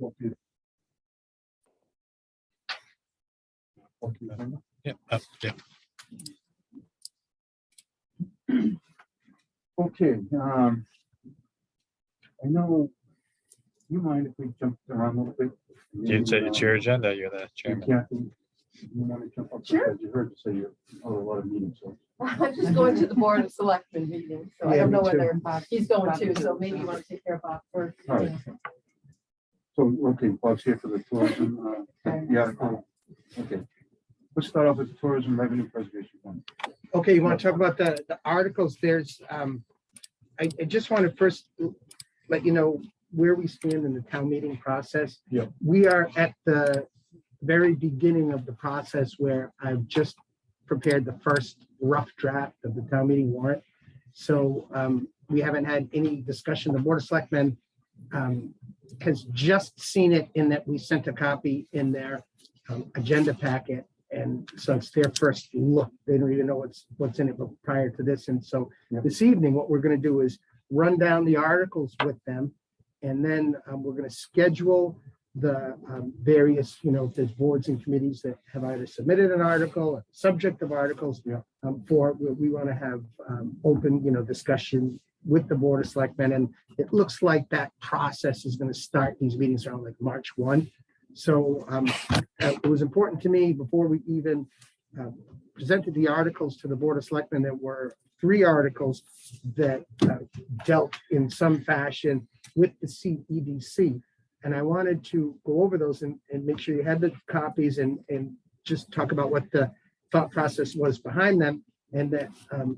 Okay. Yeah. Yeah. Okay, I know, you mind if we jump around a little bit? It's your agenda. You're the chairman. Kathy, you want to jump up? Sure. Because you heard you say you're on a lot of meetings, so. I'm just going to the Board of Selectmen meeting, so I Yeah, don't know me too. whether he's going to, so maybe you want to take care of Bob first. All right. So, okay, Bob's here for the tourism, the article. Okay. Let's start off with the tourism revenue preservation fund. Okay, you want to talk about the articles? There's, I just want to first let you know where we stand in the town meeting process. Yeah. We are at the very beginning of the process where I've just prepared the first rough draft of the town meeting warrant. So we haven't had any discussion. The Board of Selectmen has just seen it in that we sent a copy in their agenda packet. And so it's their first look. They don't even know what's in it prior to this. And so Yeah. this evening, what we're going to do is run down the articles with them. And then we're going to schedule the various, if there's boards and committees that have either submitted an article, or subject of articles, Yeah. we want to have open, discussion with the Board of Selectmen. And it looks like that process is going to start these meetings around like March 1. So it was important to me before we even presented the articles to the Board of Selectmen. There were 3 articles that dealt in some fashion with the CEDC. And I wanted to go over those and make sure you had the copies and just talk about what the thought process was behind them. And that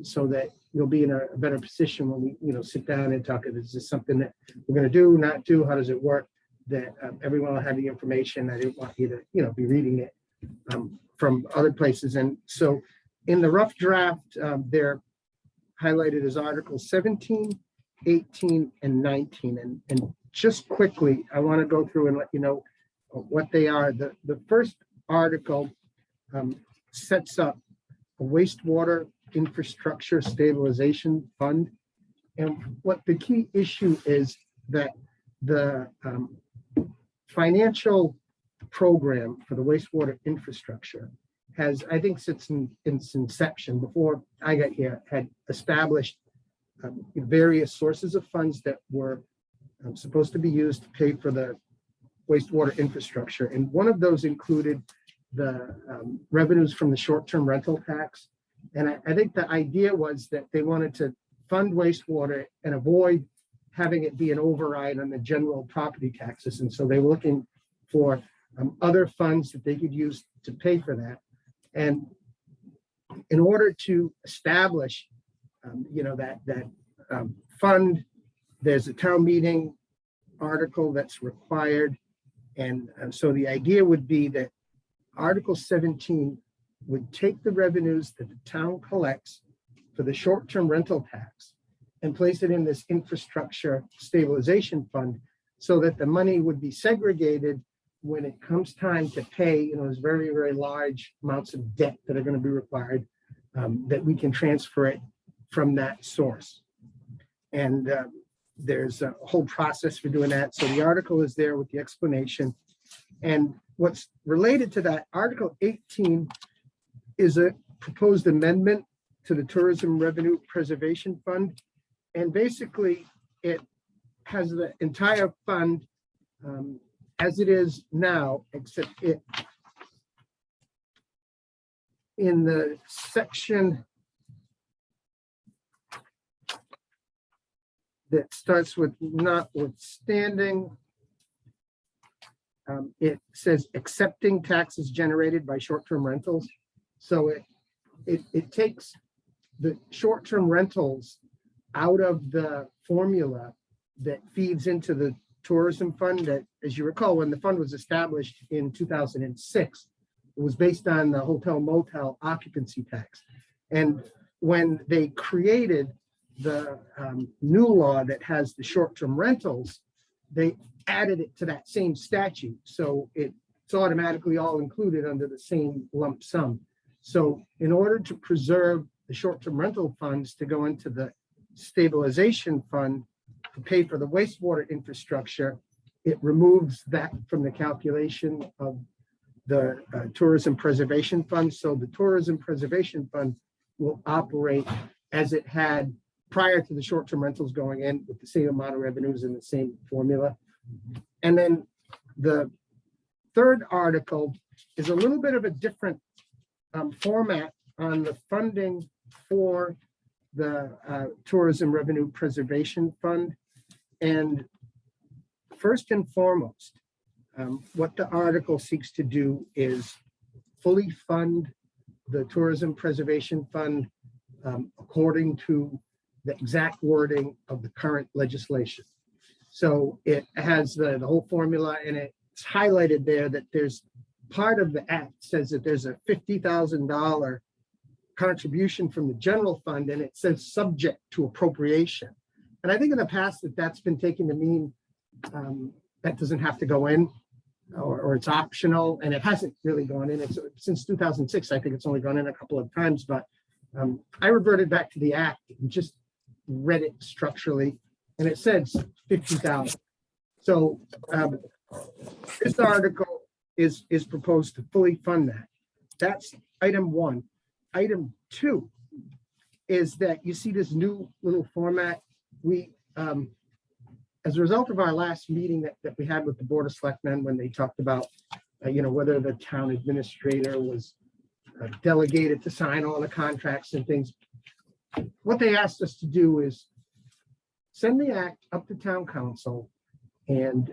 so that you'll be in a better position when we, sit down and talk. Is this something that we're going to do, not do? How does it work? That everyone will have the information. I didn't want you to, be reading it from other places. And so in the rough draft, they're highlighted as Articles 17, 18, and 19. And just quickly, I want to go through and let you know what they are. The first article sets up a wastewater infrastructure stabilization fund. And what the key issue is that the financial program for the wastewater infrastructure has, I think since its inception, before I got here, had established various sources of funds that were supposed to be used to pay for the wastewater infrastructure. And one of those included the revenues from the short-term rental tax. And I think the idea was that they wanted to fund wastewater and avoid having it be an override on the general property taxes. And so they were looking for other funds that they could use to pay for that. And in order to establish, that fund, there's a town meeting article that's required. And so the idea would be that Article 17 would take the revenues that the town collects for the short-term rental tax and place it in this infrastructure stabilization fund so that the money would be segregated when it comes time to pay, those very, very large amounts of debt that are going to be required, that we can transfer it from that source. And there's a whole process for doing that. So the article is there with the explanation. And what's related to that, Article 18 is a proposed amendment to the Tourism Revenue Preservation Fund. And basically, it has the entire fund as it is now, except it in the section that starts with notwithstanding. It says accepting taxes generated by short-term rentals. So it takes the short-term rentals out of the formula that feeds into the tourism fund that, as you recall, when the fund was established in 2006, it was based on the hotel motel occupancy tax. And when they created the new law that has the short-term rentals, they added it to that same statute. So it's automatically all included under the same lump sum. So in order to preserve the short-term rental funds to go into the stabilization fund to pay for the wastewater infrastructure, it removes that from the calculation of the Tourism Preservation Fund. So the Tourism Preservation Fund will operate as it had prior to the short-term rentals going in, with the same amount of revenues and the same formula. And then the third article is a little bit of a different format on the funding for the Tourism Revenue Preservation Fund. And first and foremost, what the article seeks to do is fully fund the Tourism Preservation Fund according to the exact wording of the current legislation. So it has the whole formula, and it's highlighted there that there's part of the act says that there's a $50,000 contribution from the general fund, and it says subject to appropriation. And I think in the past that's been taken to mean that doesn't have to go in, or it's optional, and it hasn't really gone in. It's since 2006, I think it's only gone in a couple of times, but I reverted back to the act and just read it structurally, and it says 50,000. So this article is proposed to fully fund that. That's item one. Item two is that you see this new little format. We, as a result of our last meeting that we had with the Board of Selectmen, when they talked about, whether the town administrator was delegated to sign all the contracts and things, what they asked us to do is send the act up to town council and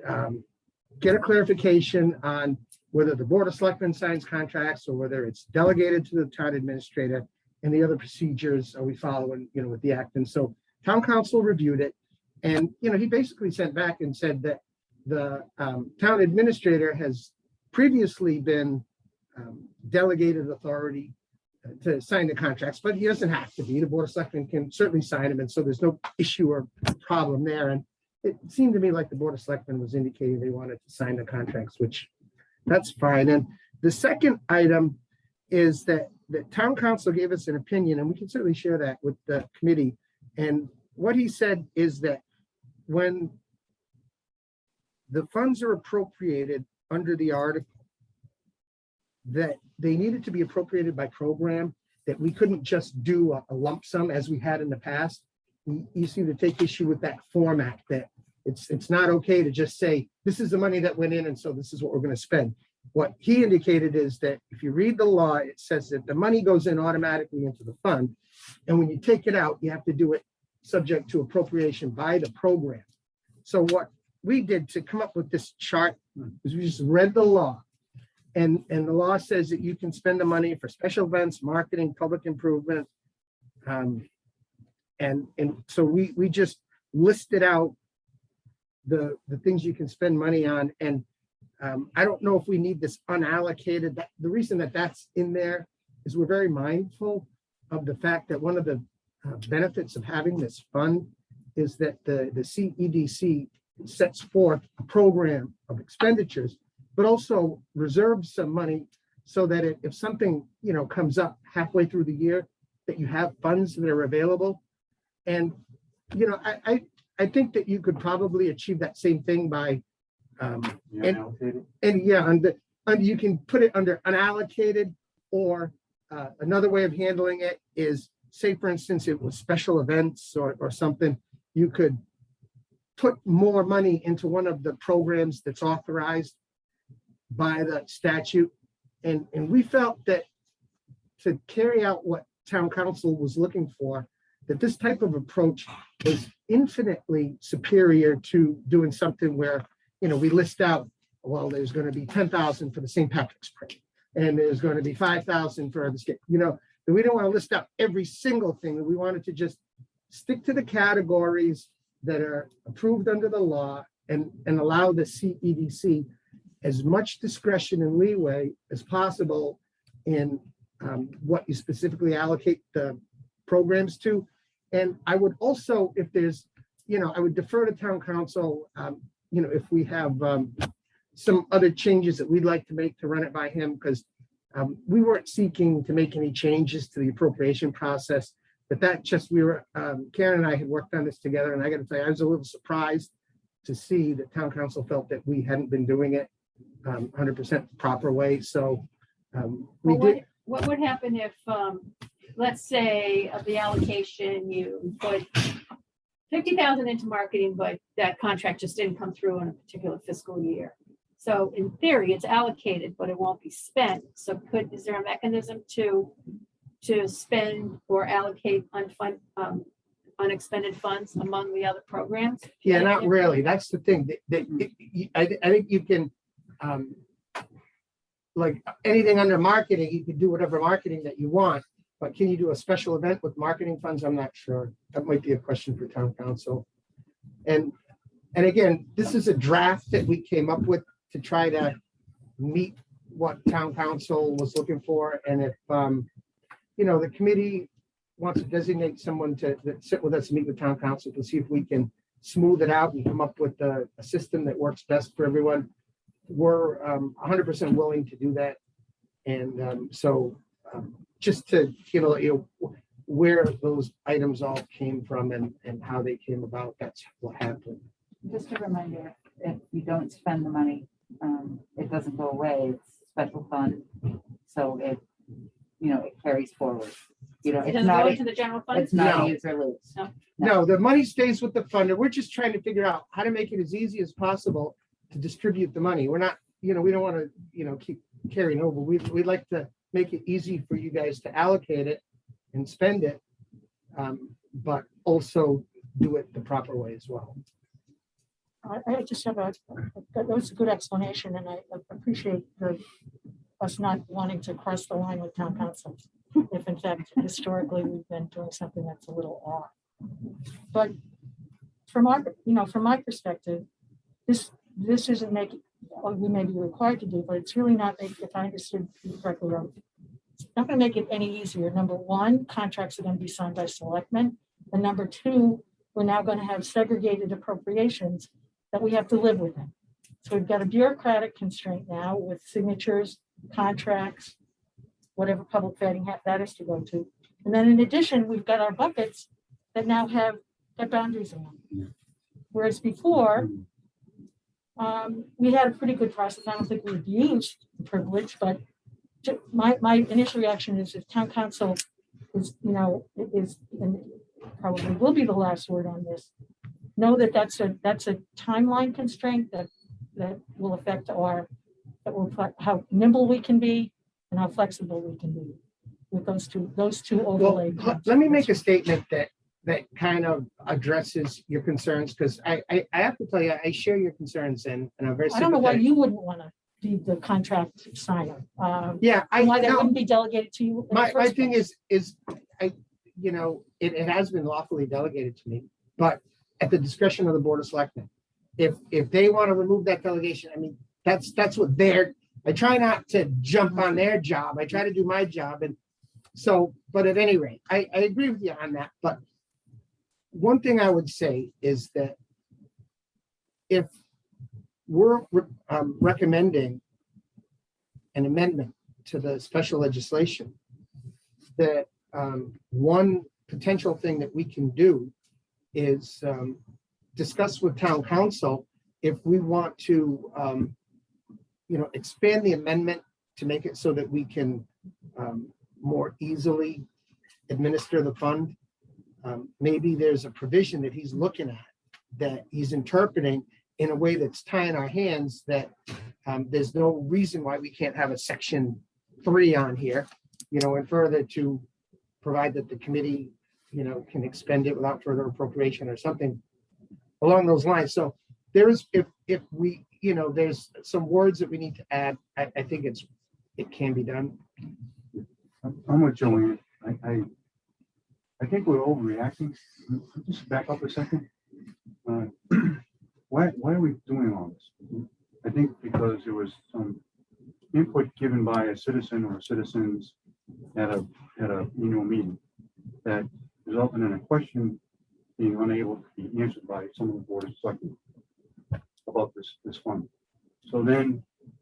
get a clarification on whether the Board of Selectmen signs contracts or whether it's delegated to the town administrator, and the other procedures are we following, with the act. And so town council reviewed it, and, he basically sent back and said that the town administrator has previously been delegated authority to sign the contracts, but he doesn't have to be. The Board of Selectmen can certainly sign them, and so there's no issue or problem there. And it seemed to me like the Board of Selectmen was indicating they wanted to sign the contracts, which that's fine. And the second item is that the town council gave us an opinion, and we can certainly share that with the committee. And what he said is that when the funds are appropriated under the article, that they needed to be appropriated by program, that we couldn't just do a lump sum as we had in the past. You seem to take issue with that format, that it's not okay to just say, this is the money that went in, and so this is what we're going to spend. What he indicated is that if you read the law, it says that the money goes in automatically into the fund, and when you take it out, you have to do it subject to appropriation by the program. So what we did to come up with this chart is we just read the law. And the law says that you can spend the money for special events, marketing, public improvement. And so we just listed out the things you can spend money on. And I don't know if we need this unallocated. The reason that that's in there is we're very mindful of the fact that one of the benefits of having this fund is that the CEDC sets forth a program of expenditures, but also reserves some money so that if something, comes up halfway through the year, that you have funds that are available. And, I think that you could probably achieve that same thing by, you can put it under unallocated, or another way of handling it is, say, for instance, it was special events or something, you could put more money into one of the programs that's authorized by the statute. And we felt that to carry out what town council was looking for, that this type of approach is infinitely superior to doing something where, we list out, well, there's going to be 10,000 for the St. Patrick's Parade, and there's going to be 5,000 for the state, that we don't want to list out every single thing. That we wanted to just stick to the categories that are approved under the law, and allow the CEDC as much discretion and leeway as possible in what you specifically allocate the programs to. And I would also, if there's, I would defer to town council, if we have some other changes that we'd like to make, to run it by him, because we weren't seeking to make any changes to the appropriation process, but Karen and I had worked on this together, and I got to tell you, I was a little surprised to see that town council felt that we hadn't been doing it 100% proper way. So we Well, did. what would happen if, let's say of the allocation, you put 50,000 into marketing, but that contract just didn't come through in a particular fiscal year? So in theory, it's allocated, but it won't be spent. So is there a mechanism to spend or allocate unexpended funds among the other programs? Yeah, not really. That's the thing. I think you can, like anything under marketing, you can do whatever marketing that you want. But can you do a special event with marketing funds? I'm not sure. That might be a question for town council. And again, this is a draft that we came up with to try to meet what town council was looking for. And if, the committee wants to designate someone to sit with us and meet with town council to see if we can smooth it out and come up with a system that works best for everyone, we're 100% willing to do that. And just to, where those items all came from and how they came about, that's what happened. Just a reminder, if you don't spend the money, it doesn't go away. It's a special fund. So it carries forward. It It's doesn't not, go into the general fund? it's not No. a use or lose. No, the money stays with the funder. We're just trying to figure out how to make it as easy as possible to distribute the money. We're not, we don't want to, keep carrying over. We'd like to make it easy for you guys to allocate it and spend it, but also do it the proper way as well. I just have that was a good explanation, and I appreciate us not wanting to cross the line with town council. If in fact, historically, we've been doing something that's a little off. But from my perspective, this isn't making, we may be required to do, but it's really not, if I understood you correctly, it's not going to make it any easier. Number one, contracts are going to be signed by selectmen. And number two, we're now going to have segregated appropriations that we have to live within. So we've got a bureaucratic constraint now with signatures, contracts, whatever public vetting that is to go to. And then in addition, we've got our buckets that now have boundaries in them. Whereas before, we had a pretty good process. I don't think we abused the privilege, but my initial reaction is if town council is, and probably will be the last word on this, know that that's a timeline constraint that will affect how nimble we can be and how flexible we can be with those two overlay. Well, let me make a statement that kind of addresses your concerns, because I have to tell you, I share your concerns and I'm very I don't know why sympathetic. you wouldn't want to be the contract signer. Yeah, Why that no, wouldn't be delegated to you. in the my first thing place. is it has been lawfully delegated to me, but at the discretion of the Board of Selectmen. If they want to remove that delegation, I mean, that's what I try not to jump on their job. I try to do my job. And so, but at any rate, I agree with you on that. But one thing I would say is that if we're recommending an amendment to the special legislation, that one potential thing that we can do is discuss with town council if we want to expand the amendment to make it so that we can more easily administer the fund. Maybe there's a provision that he's looking at that he's interpreting in a way that's tying our hands, that there's no reason why we can't have a section 3 on here, and further to provide that the committee, can expend it without further appropriation or something along those lines. So there's, if we, there's some words that we need to add, I think it can be done. I'm with Joanne. I think we're overreacting. Just back up a second. Why are we doing all this? I think because there was some input given by a citizen or citizens at a annual meeting that resulted in a question being unable to be answered by some of the Board of Selectmen about this fund. So then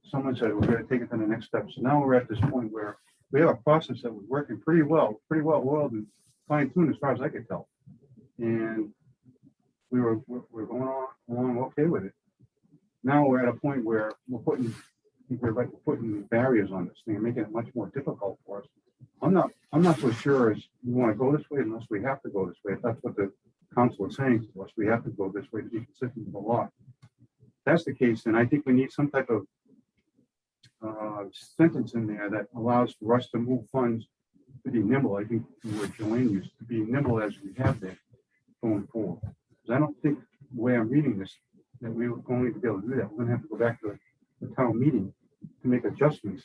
someone said, we're going to take it to the next step. So now we're at this point where we have a process that was working pretty well oiled and fine tuned as far as I could tell. And we're going along okay with it. Now we're at a point where we're putting barriers on this thing and making it much more difficult for us. I'm not so sure as we want to go this way unless we have to go this way. If that's what the council is saying to us, we have to go this way to be consistent with the law. If that's the case, then I think we need some type of sentence in there that allows for us to move funds to be nimble. I think the word Joanne used, to be nimble as we have been going forward. Because I don't think the way I'm reading this, that we were going to be able to do that. We're gonna have to go back to the town meeting to make adjustments.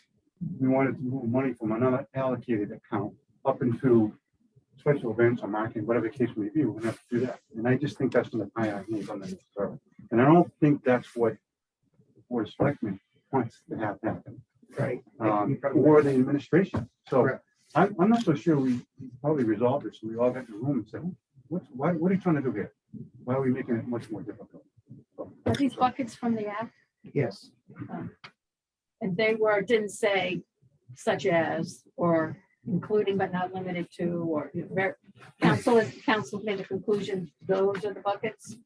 We wanted to move money from another allocated account up into special events or marketing, whatever the case may be, we're gonna have to do that. And I just think that's gonna tie our hands on the next term. And I don't think that's what the Board of Selectmen wants to have happen, Right. or the administration. So Correct. I'm not so sure we probably resolved this. We all got in the room and said, what are you trying to do here? Why are we making it much more difficult? Are these buckets from the act? Yes. And they didn't say such as, or including but not limited to, or council made a conclusion, those are the buckets?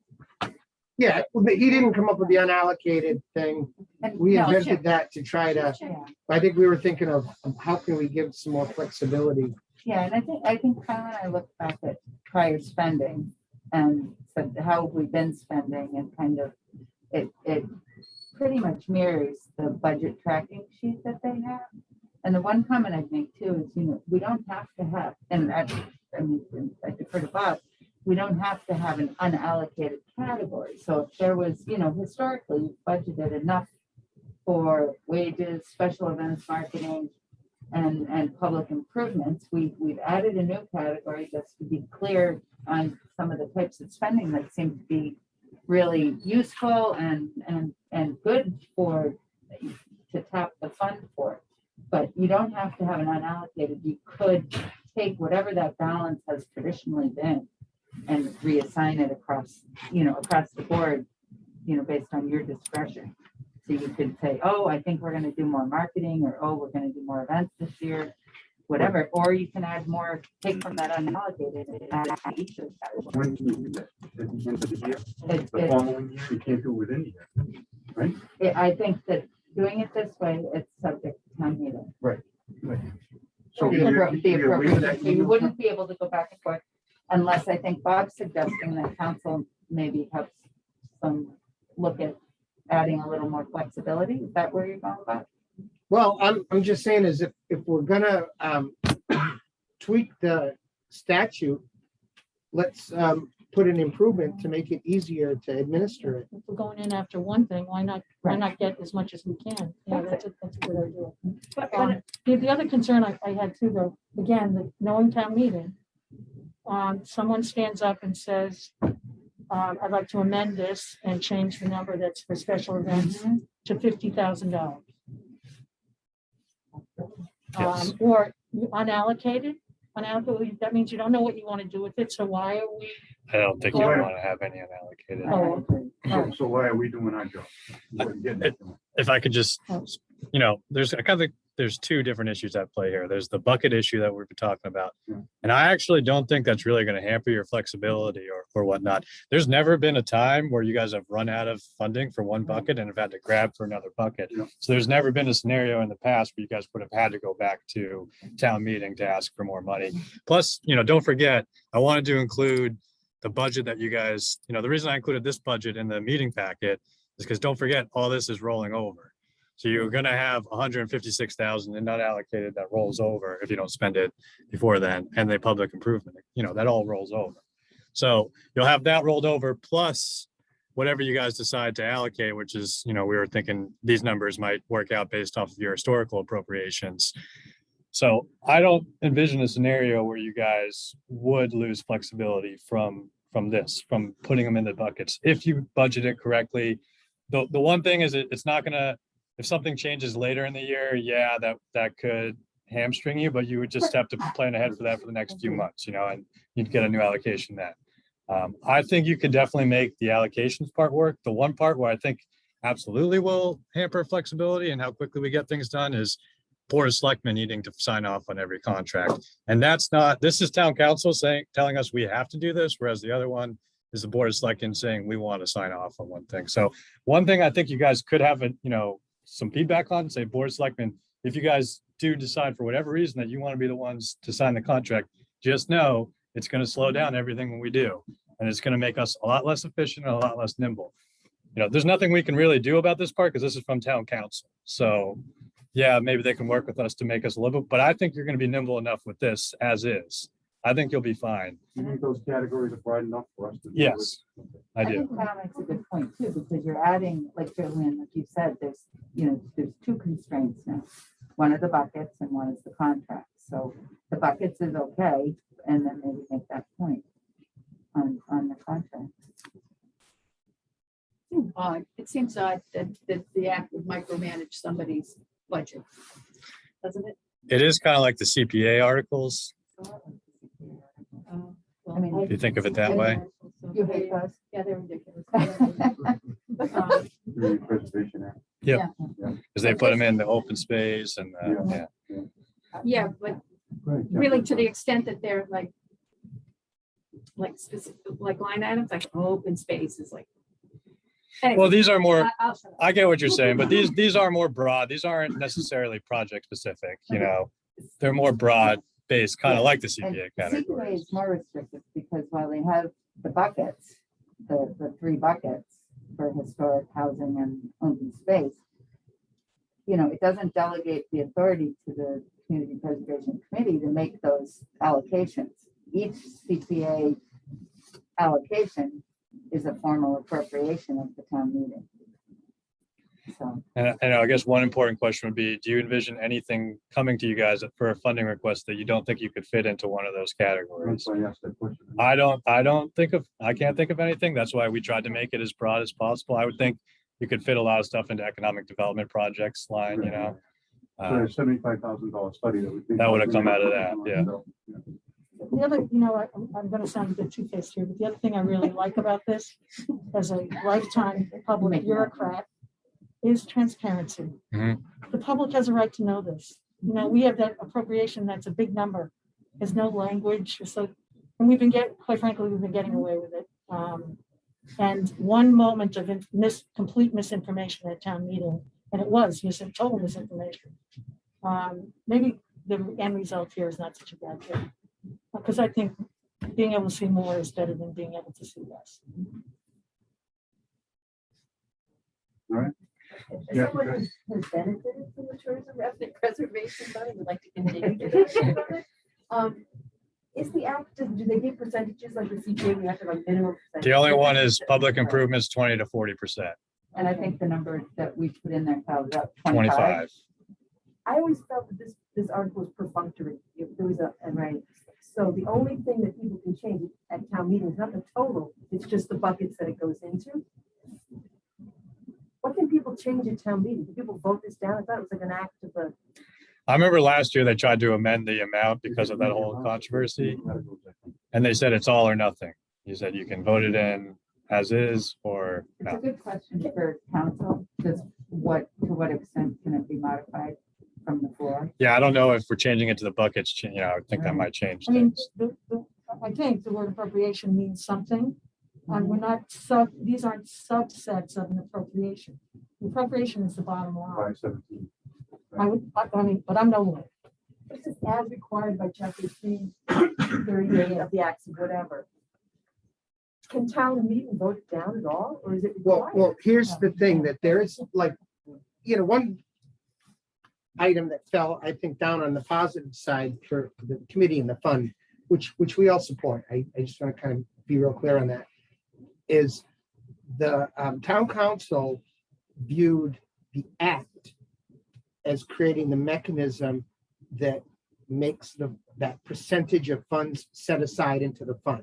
Yeah, but he didn't come up with the unallocated thing. And We no, invented that to try to, yeah. I think we were thinking of how can we give some more flexibility. Yeah, and I think Kyle and I looked back at prior spending and said, how have we been spending, and kind of, it pretty much mirrors the budget tracking sheet that they have. And the one comment I'd make too is, we don't have to have, and I defer to Bob, we don't have to have an unallocated category. So if there was, historically you've budgeted enough for wages, special events, marketing, and public improvements, we've added a new category just to be clear on some of the types of spending that seem to be really useful and good to tap the fund for. But you don't have to have an unallocated. You could take whatever that balance has traditionally been and reassign it across the board, based on your discretion. So you could say, oh, I think we're going to do more marketing, or, oh, we're going to do more events this year, whatever. Or you can add more, take from that unallocated and add to each of those. When can you do that? At the end of the year? It- The it- following year, you can't do it within the year. I think that doing it this way, it's subject to town meeting. So The we appropriation. that So you wouldn't be able to go back and forth unless, I think Bob's suggesting that council maybe have some look at adding a little more flexibility. Is that where you're going, Bob? Well, I'm just saying is if we're gonna tweak the statute, let's put an improvement to make it easier to administer it. If we're going in after one thing, why not get as much as we can? Yeah, that's a good idea. But The other concern I had too, though, again, the knowing town meeting, someone stands up and says, I'd like to amend this and change the number that's for special events to $50,000. Yes. Or unallocated, that means you don't know what you want to do with it, so why are we? I don't think you Or- want to have any unallocated. Oh, So why are we doing our job? What are we getting at? If I could just, there's two different issues at play here. There's the bucket issue that we've been talking about. Yeah. And I actually don't think that's really going to hamper your flexibility or whatnot. There's never been a time where you guys have run out of funding for one bucket and have had to grab for another bucket. Yeah. So there's never been a scenario in the past where you guys would have had to go back to town meeting to ask for more money. Plus, don't forget, I wanted to include the budget that you guys, the reason I included this budget in the meeting packet is because don't forget, all this is rolling over. So you're gonna have 156,000 and not allocated that rolls over if you don't spend it before then, and the public improvement, that all rolls over. So you'll have that rolled over plus whatever you guys decide to allocate, which is, we were thinking these numbers might work out based off of your historical appropriations. So I don't envision a scenario where you guys would lose flexibility from putting them in the buckets if you budget it correctly. The one thing is it's not gonna, if something changes later in the year, yeah, that could hamstring you, but you would just have to plan ahead for that for the next few months, and you'd get a new allocation then. I think you could definitely make the allocations part work. The one part where I think absolutely will hamper flexibility and how quickly we get things done is Board of Selectmen needing to sign off on every contract. And this is town council telling us we have to do this, whereas the other one is the board of selectmen saying we want to sign off on one thing. So one thing I think you guys could have, some feedback on, say, board of selectmen, if you guys do decide for whatever reason that you want to be the ones to sign the contract, just know it's going to slow down everything when we do. And it's going to make us a lot less efficient and a lot less nimble. There's nothing we can really do about this part because this is from town council. So yeah, maybe they can work with us to make us a little bit, but I think you're going to be nimble enough with this as is. I think you'll be fine. Do you think those categories are broad enough for us to? do Yes, I do. think that makes a good point too, because you're adding, like Joanne, like you said, there's two constraints now. One are the buckets and one is the contract. So the buckets is okay, and then maybe make that point on the contract. Odd. It seems odd that the act would micromanage somebody's budget, doesn't it? It is kind of like the CPA articles, I mean, if you think of it that way. You hate those? Yeah, they're ridiculous. Community Preservation Act. Because they put them in the open space and, yeah. Yeah, but Right, yeah. really to the extent that they're like specific, like line items, like open space is like. Anyway, Well, these are more, I'll shut up. I get what you're saying, but these are more broad. These aren't necessarily project specific, they're more broad based, kind of like the And CPA CPA categories. is more restrictive because while they have the buckets, the three buckets for historic housing and open space, it doesn't delegate the authority to the Community Preservation Committee to make those allocations. Each CPA allocation is a formal appropriation of the town meeting. So, And I guess one important question would be, do you envision anything coming to you guys for a funding request that you don't think you could fit into one of those categories? That's why I asked that question. I can't think of anything. That's why we tried to make it as broad as possible. I would think you could fit a lot of stuff into economic development projects line, So a $75,000 study that we think. That would have come out of that, yeah. So, The other, I'm gonna sound a bit two-faced here, but the other thing I really like about this as a lifetime public bureaucrat is transparency. Mhm. The public has a right to know this. We have that appropriation, that's a big number. There's no language, so, and quite frankly, we've been getting away with it. And one moment of complete misinformation at town meeting, and it was total misinformation. Maybe the end result here is not such a bad thing. Because I think being able to see more is better than being able to see less. Yeah. Someone who has benefited from the tourism revenue preservation fund and would like to continue to benefit from it. Is the act, do they give percentages like the CPA, we have to like minimum? The only one is public improvements, 20 to 40%, and I think the number that we put in there was about 25. I always felt that this article was perfunctory. There was right. So the only thing that people can change at town meeting is not the total, it's just the buckets that it goes into. What can people change at town meeting? Do people vote this down? I thought it was like an act of a. I remember last year they tried to amend the amount because of that whole controversy. And they said it's all or nothing. You said you can vote it in as is or It's a no. good question for council, just to what extent can it be modified from the floor? Yeah, I don't know if we're changing it to the buckets, I think that might change I mean, things. I think the word appropriation means something. And we're not these aren't subsets of an appropriation. The appropriation is the bottom line. 517. But I'm no lawyer. It's just as required by chapter 338 of the acts of whatever. Can town meeting vote it down at all, or is it required? Well, here's the thing, that there is one item that fell, I think, down on the positive side for the committee and the fund, which we all support. I just want to kind of be real clear on that, is the town council viewed the act as creating the mechanism that makes that percentage of funds set aside into the fund.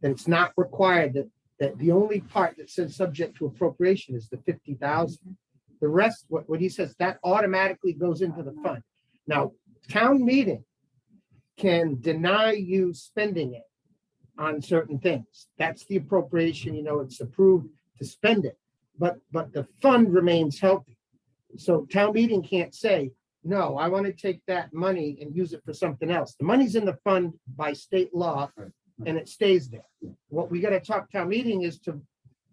That it's not required that the only part that says subject to appropriation is the 50,000. The rest, what he says, that automatically goes into the fund. Now, town meeting can deny you spending it on certain things. That's the appropriation, it's approved to spend it, but the fund remains healthy. So town meeting can't say, no, I want to take that money and use it for something else. The money's in the fund by state law. and it stays there. What we gotta talk town meeting is to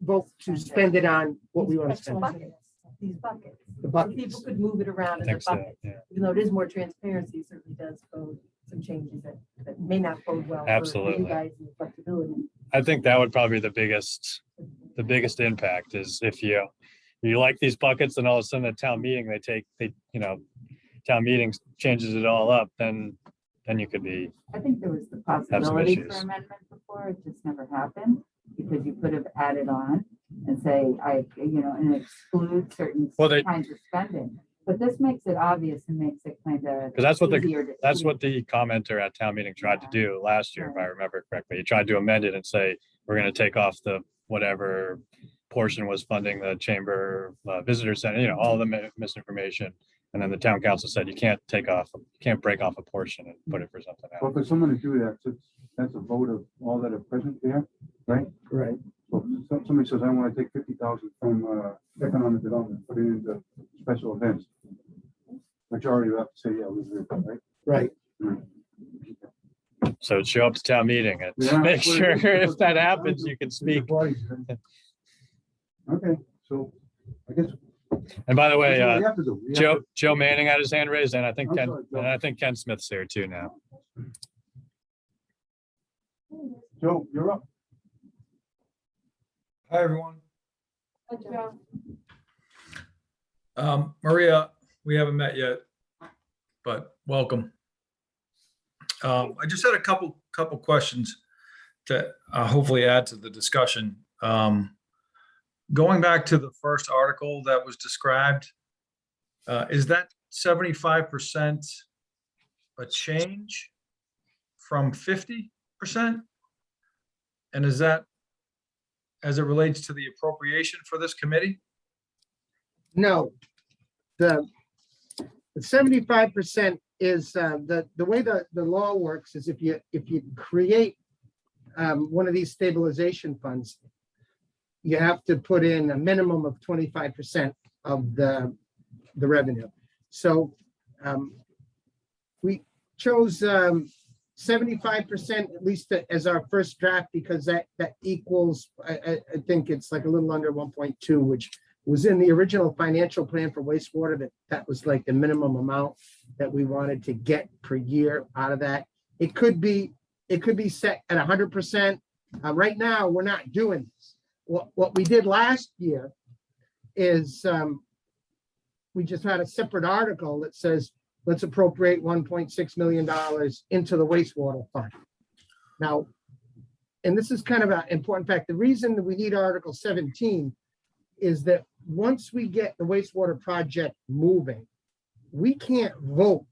vote to spend it on what we want to spend. Excellent. Buckets, these buckets. The So buckets. people could move it around I in the think so, buckets. yeah. Even though it is more transparency, it certainly does bode some changes that may not bode well. for Absolutely. You guys and flexibility. I think that would probably be the biggest impact is if you like these buckets and all of a sudden at town meeting, town meetings changes it all up, then you could be, I think there was the possibility for issues. amendment before, it just never happened, because you could have added on and say, and exclude certain Well, they- kinds of spending. But this makes it obvious and makes it kind of. 'Cause that's what that's what the commenter at town meeting tried to do last year, if I remember correctly. He tried to amend it and say, we're gonna take off the whatever portion was funding the chamber visitor center, all the misinformation. And then the town council said, you can't break off a portion and put it for something Well, else. for someone to do that, that's a vote of all that are present there, right? Right. So if somebody says, I want to take 50,000 from economic development, put it into special events. Majority will have to say, yeah, we agree, right? Right. So show up to town meeting and Yeah, make that's what sure it is. if that happens, you can speak. Okay, so I guess. And by the way, that's what we have to do. We have Joe Manning had his hand raised, and I think I'm Ken, sorry, Joe. and I think Ken Smith's here too now. to- Joe, you're up. Hi, everyone. Maria, we haven't met yet, but welcome. I just had a couple questions to hopefully add to the discussion. Going back to the first article that was described, is that 75% a change from 50%? And is that as it relates to the appropriation for this committee? No, the 75% is the way the law works is if you create one of these stabilization funds, you have to put in a minimum of 25% of the revenue. So we chose 75% at least as our first draft because that equals, I think it's like a little under 1.2, which was in the original financial plan for wastewater. That was like the minimum amount that we wanted to get per year out of that. It could be set at 100%. Right now, we're not doing this. What we did last year is we just had a separate article that says, let's appropriate $1.6 million into the wastewater fund. Now, and this is kind of an important fact, the reason that we need Article 17 is that once we get the wastewater project moving, we can't vote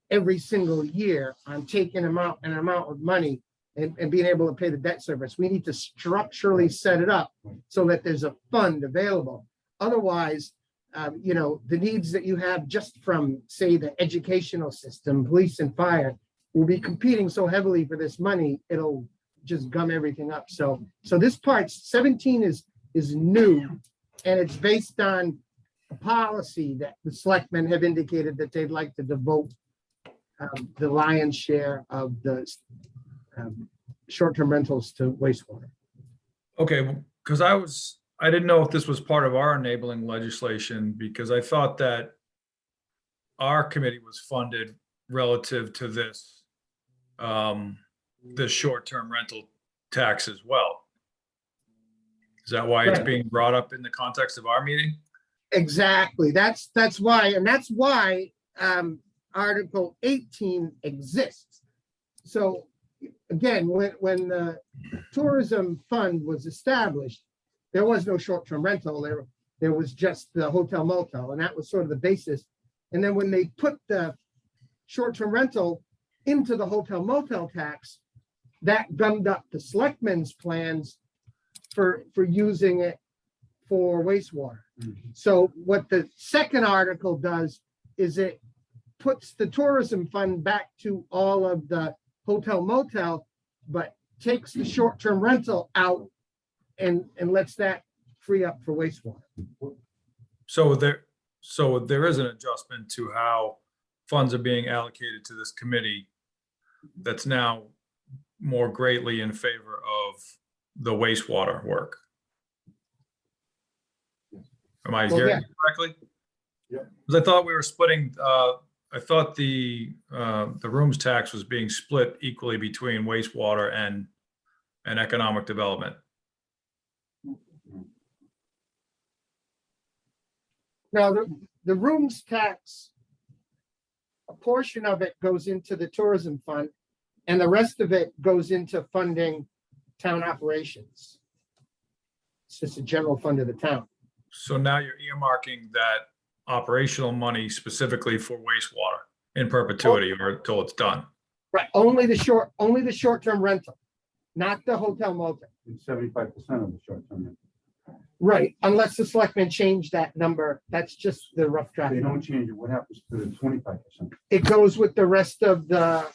every single year on taking an amount of money and being able to pay the debt service. We need to structurally set it up so that there's a fund available. Otherwise, the needs that you have just from, say, the educational system, police and fire, will be competing so heavily for this money, it'll just gum everything up. So this part, 17 is new, and it's based on a policy that the selectmen have indicated that they'd like to devote the lion's share of the short-term rentals to wastewater. Okay, because I didn't know if this was part of our enabling legislation, because I thought that our committee was funded relative to this, the short-term rental tax as well. Is that why it's Right. being brought up in the context of our meeting? Exactly. That's why Article 18 exists. So again, when the tourism fund was established, there was no short-term rental. There was just the hotel motel, and that was sort of the basis. And then when they put the short-term rental into the hotel motel tax, that gummed up the selectmen's plans for using it for wastewater. So what the second article does is it puts the tourism fund back to all of the hotel motel, but takes the short-term rental out and lets that free up for wastewater. So there is an adjustment to how funds are being allocated to this committee that's now more greatly in favor of the wastewater work. Am I Well, hearing yeah. you correctly? Yep. Because I thought we were splitting, I thought the rooms tax was being split equally between wastewater and economic development. Now, the rooms tax, a portion of it goes into the tourism fund, and the rest of it goes into funding town operations. It's just a general fund of the town. So now you're earmarking that operational money specifically for wastewater in perpetuity or until it's done. Right, only the short-term rental, not the hotel motel. And 75% of the short-term rental. Right, unless the selectmen change that number, that's just the rough If draft. they don't change it, what happens to the 25%? It goes with the rest of the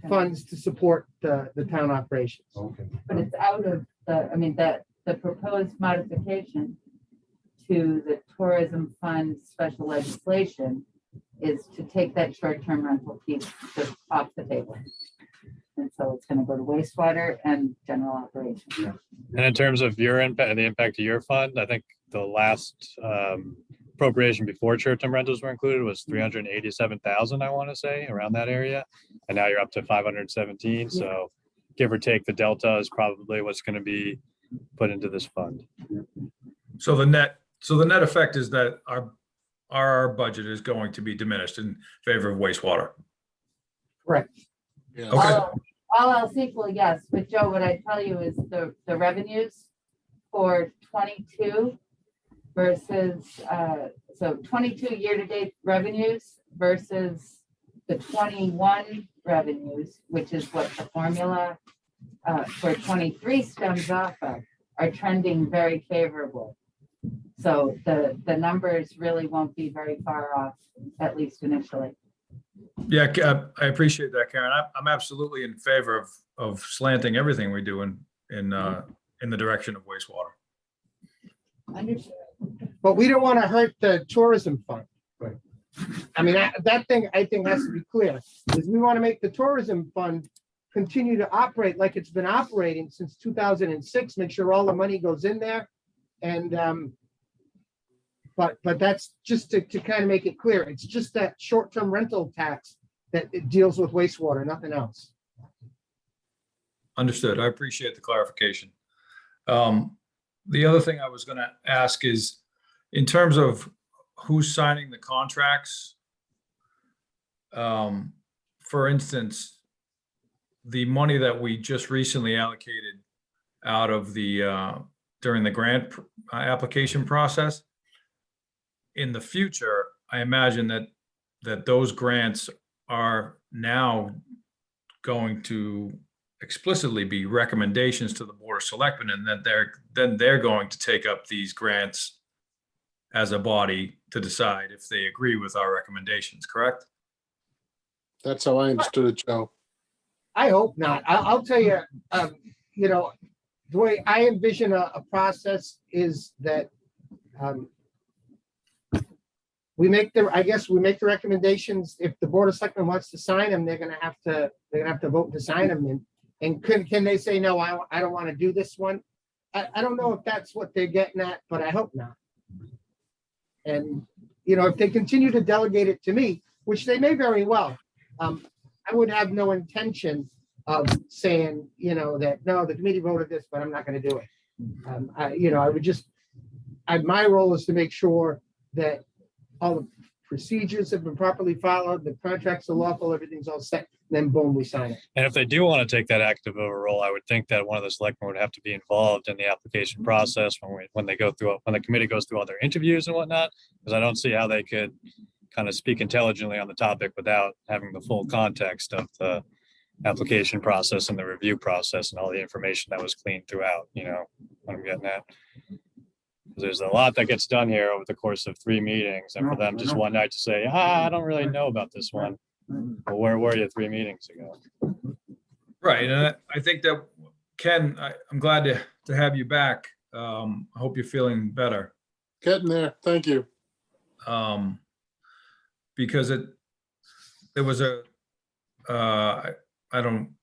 funds to support the town operations. Okay. But it's out of the, I mean, the proposed modification to the tourism fund special legislation is to take that short-term rental piece just off the table. And so it's gonna go to wastewater and general operations. And in terms of your impact and the impact of your fund, I think the last appropriation before short-term rentals were included was 387,000, I want to say, around that area. And now you're up to 517. So give or take, the delta is probably what's going to be put into this fund. So the net effect is that our budget is going to be diminished in favor of wastewater. Correct. Okay, All else equal, yes, but Joe, what I tell you is the revenues for 22 versus, so 22 year-to-date revenues versus the 21 revenues, which is what the formula for 23 stems off of, are trending very favorable. So the numbers really won't be very far off, at least initially. yeah, I appreciate that, Karen. I'm absolutely in favor of slanting everything we do in the direction of wastewater. Understood. But we don't want to hurt the tourism fund. Right. I mean, that thing, I think, has to be clear, is we want to make the tourism fund continue to operate like it's been operating since 2006, make sure all the money goes in there. And, but that's just to kind of make it clear, it's just that short-term rental tax that it deals with wastewater, nothing else. Understood. I appreciate the clarification. The other thing I was going to ask is, in terms of who's signing the contracts, for instance, the money that we just recently allocated out of the, during the grant application process, in the future, I imagine that those grants are now going to explicitly be recommendations to the Board of Selectmen, and that they're going to take up these grants as a body to decide if they agree with our recommendations, correct? That's how I understood it, Joe. I hope not. I'll tell you, you know, the way I envision a process is that we make the recommendations. If the Board of Selectmen wants to sign them, they're gonna have to vote to sign them. And can they say, no, I don't want to do this one? I don't know if that's what they're getting at, but I hope not. And, you know, if they continue to delegate it to me, which they may very well, I would have no intention of saying, you know, that, no, the committee voted this, but I'm not going to do it. You know, I would just, my role is to make sure that all the procedures have been properly followed, the contracts are lawful, everything's all set, then boom, we sign it. And if they do want to take that active role, I would think that one of the selectmen would have to be involved in the application process when the committee goes through all their interviews and whatnot, because I don't see how they could kind of speak intelligently on the topic without having the full context of the application process and the review process and all the information that was cleaned throughout, you know, what I'm getting at. There's a lot that gets done here over the course of 3 meetings, and for them just one night to say, I don't really know about this one. Well, where were you 3 meetings ago? Right, and I think that, Ken, I'm glad to have you back. I hope you're feeling better. Getting there. Thank you. Because there was I don't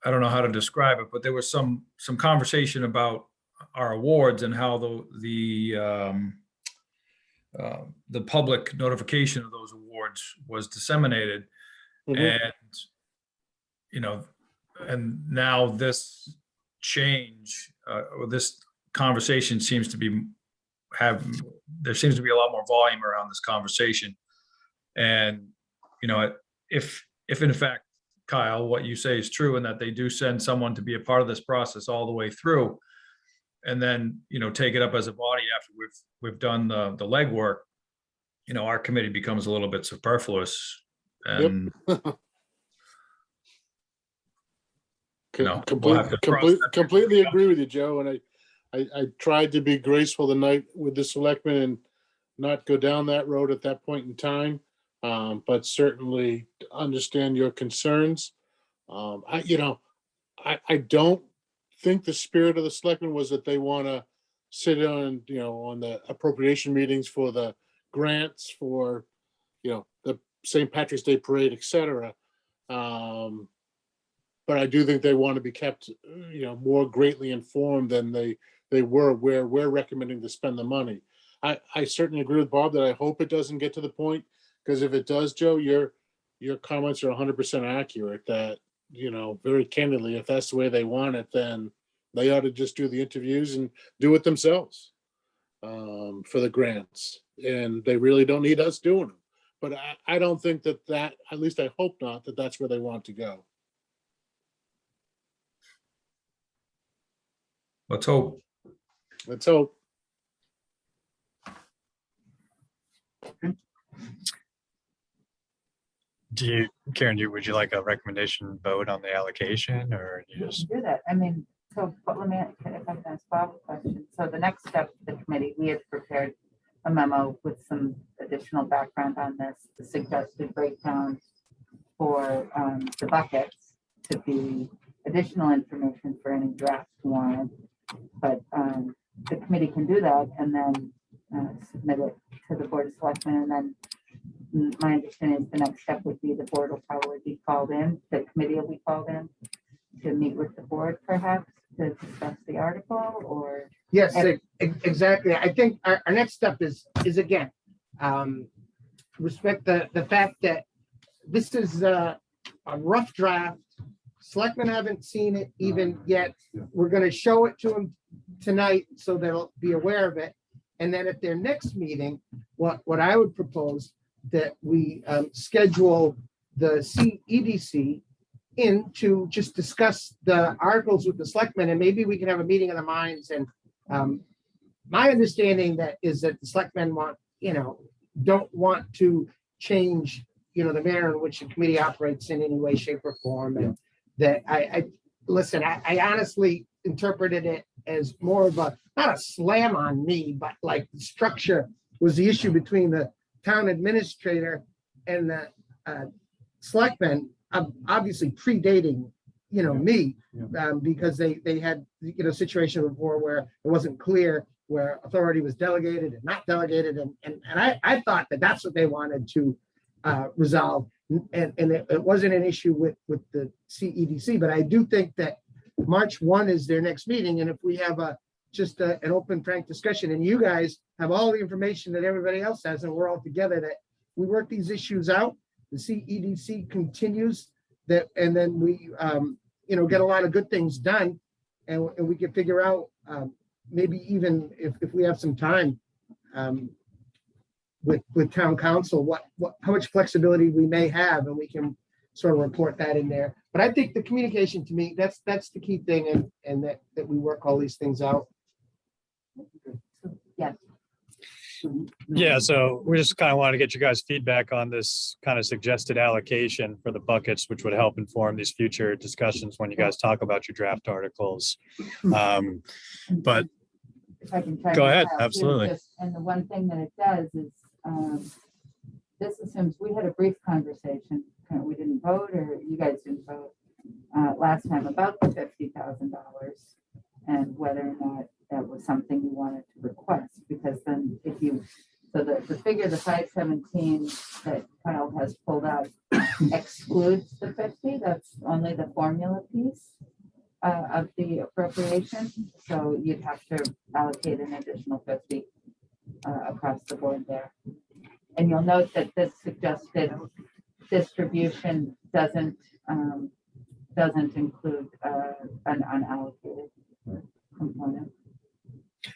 I don't know how to describe it, but there was some conversation about our awards and how the public notification of those awards was disseminated. Mhm. And, you know, and now this change, or this conversation seems to be there seems to be a lot more volume around this conversation. And, you know, if in fact, Kyle, what you say is true and that they do send someone to be a part of this process all the way through, and then, you know, take it up as a body after we've done the legwork, you know, our committee becomes a little bit superfluous. And No, we'll have to cross that. Completely agree with you, Joe, and I tried to be graceful tonight with the selectmen and not go down that road at that point in time. But certainly understand your concerns. I don't think the spirit of the selectmen was that they want to sit on, on the appropriation meetings for the grants for, the St. Patrick's Day Parade, et cetera. But I do think they want to be kept, more greatly informed than they were where we're recommending to spend the money. I certainly agree with Bob that I hope it doesn't get to the point, because if it does, Joe, your comments are 100% accurate that, very candidly, if that's the way they want it, then they ought to just do the interviews and do it themselves for the grants. And they really don't need us doing them. But I don't think that, at least I hope not, that that's where they want to go. Let's hope. Let's hope. Karen, would you like a recommendation vote on the allocation, or you You just? can do that. I mean, so but let me, if I can ask Bob a question. So the next step of the committee, we had prepared a memo with some additional background on this, the suggested breakdown for the buckets to be additional information for any draft warrant. But the committee can do that and then submit it to the Board of Selectmen. And then my understanding is the next step would be the board will probably be called in, the committee will be called in to meet with the board perhaps to discuss the article or. Yes, exactly. I think our next step is again, respect the fact that this is a rough draft. Selectmen haven't seen it even yet. We're going to show it to them tonight so they'll be aware of it. And then at their next meeting, what I would propose that we schedule the CEDC in to just discuss the articles with the selectmen, and maybe we can have a meeting of the minds. And my understanding is that the selectmen don't want to change, the manner in which the committee operates in any way, shape, or form. And that I honestly interpreted it as more of not a slam on me, but like the structure was the issue between the town administrator and the selectmen, obviously predating, me, because they had, situation before where it wasn't clear where authority was delegated and not delegated. And I thought that that's what they wanted to resolve. And it wasn't an issue with the CEDC, but I do think that March 1 is their next meeting. And if we have just an open, frank discussion, and you guys have all the information that everybody else has, and we're all together, that we work these issues out, the CEDC continues that, and then we, get a lot of good things done, and we can figure out maybe even if we have some time with town council, how much flexibility we may have, and we can sort of report that in there. But I think the communication, to me, that's the key thing, and that we work all these things out. Yes. Yeah, so we just kind of wanted to get you guys' feedback on this kind of suggested allocation for the buckets, which would help inform these future discussions when you guys talk about your draft articles. But If I can try Go to ahead, help, too, absolutely. And the one thing that it does is, this assumes we had a brief conversation, we didn't vote, or you guys didn't vote last time about the $50,000 and whether or not that was something you wanted to request, because then if you So the figure, the 517 that Kyle has pulled out excludes the 50. That's only the formula piece of the appropriation. So you'd have to allocate an additional 50 across the board there. And you'll note that this suggested distribution doesn't include an unallocated component.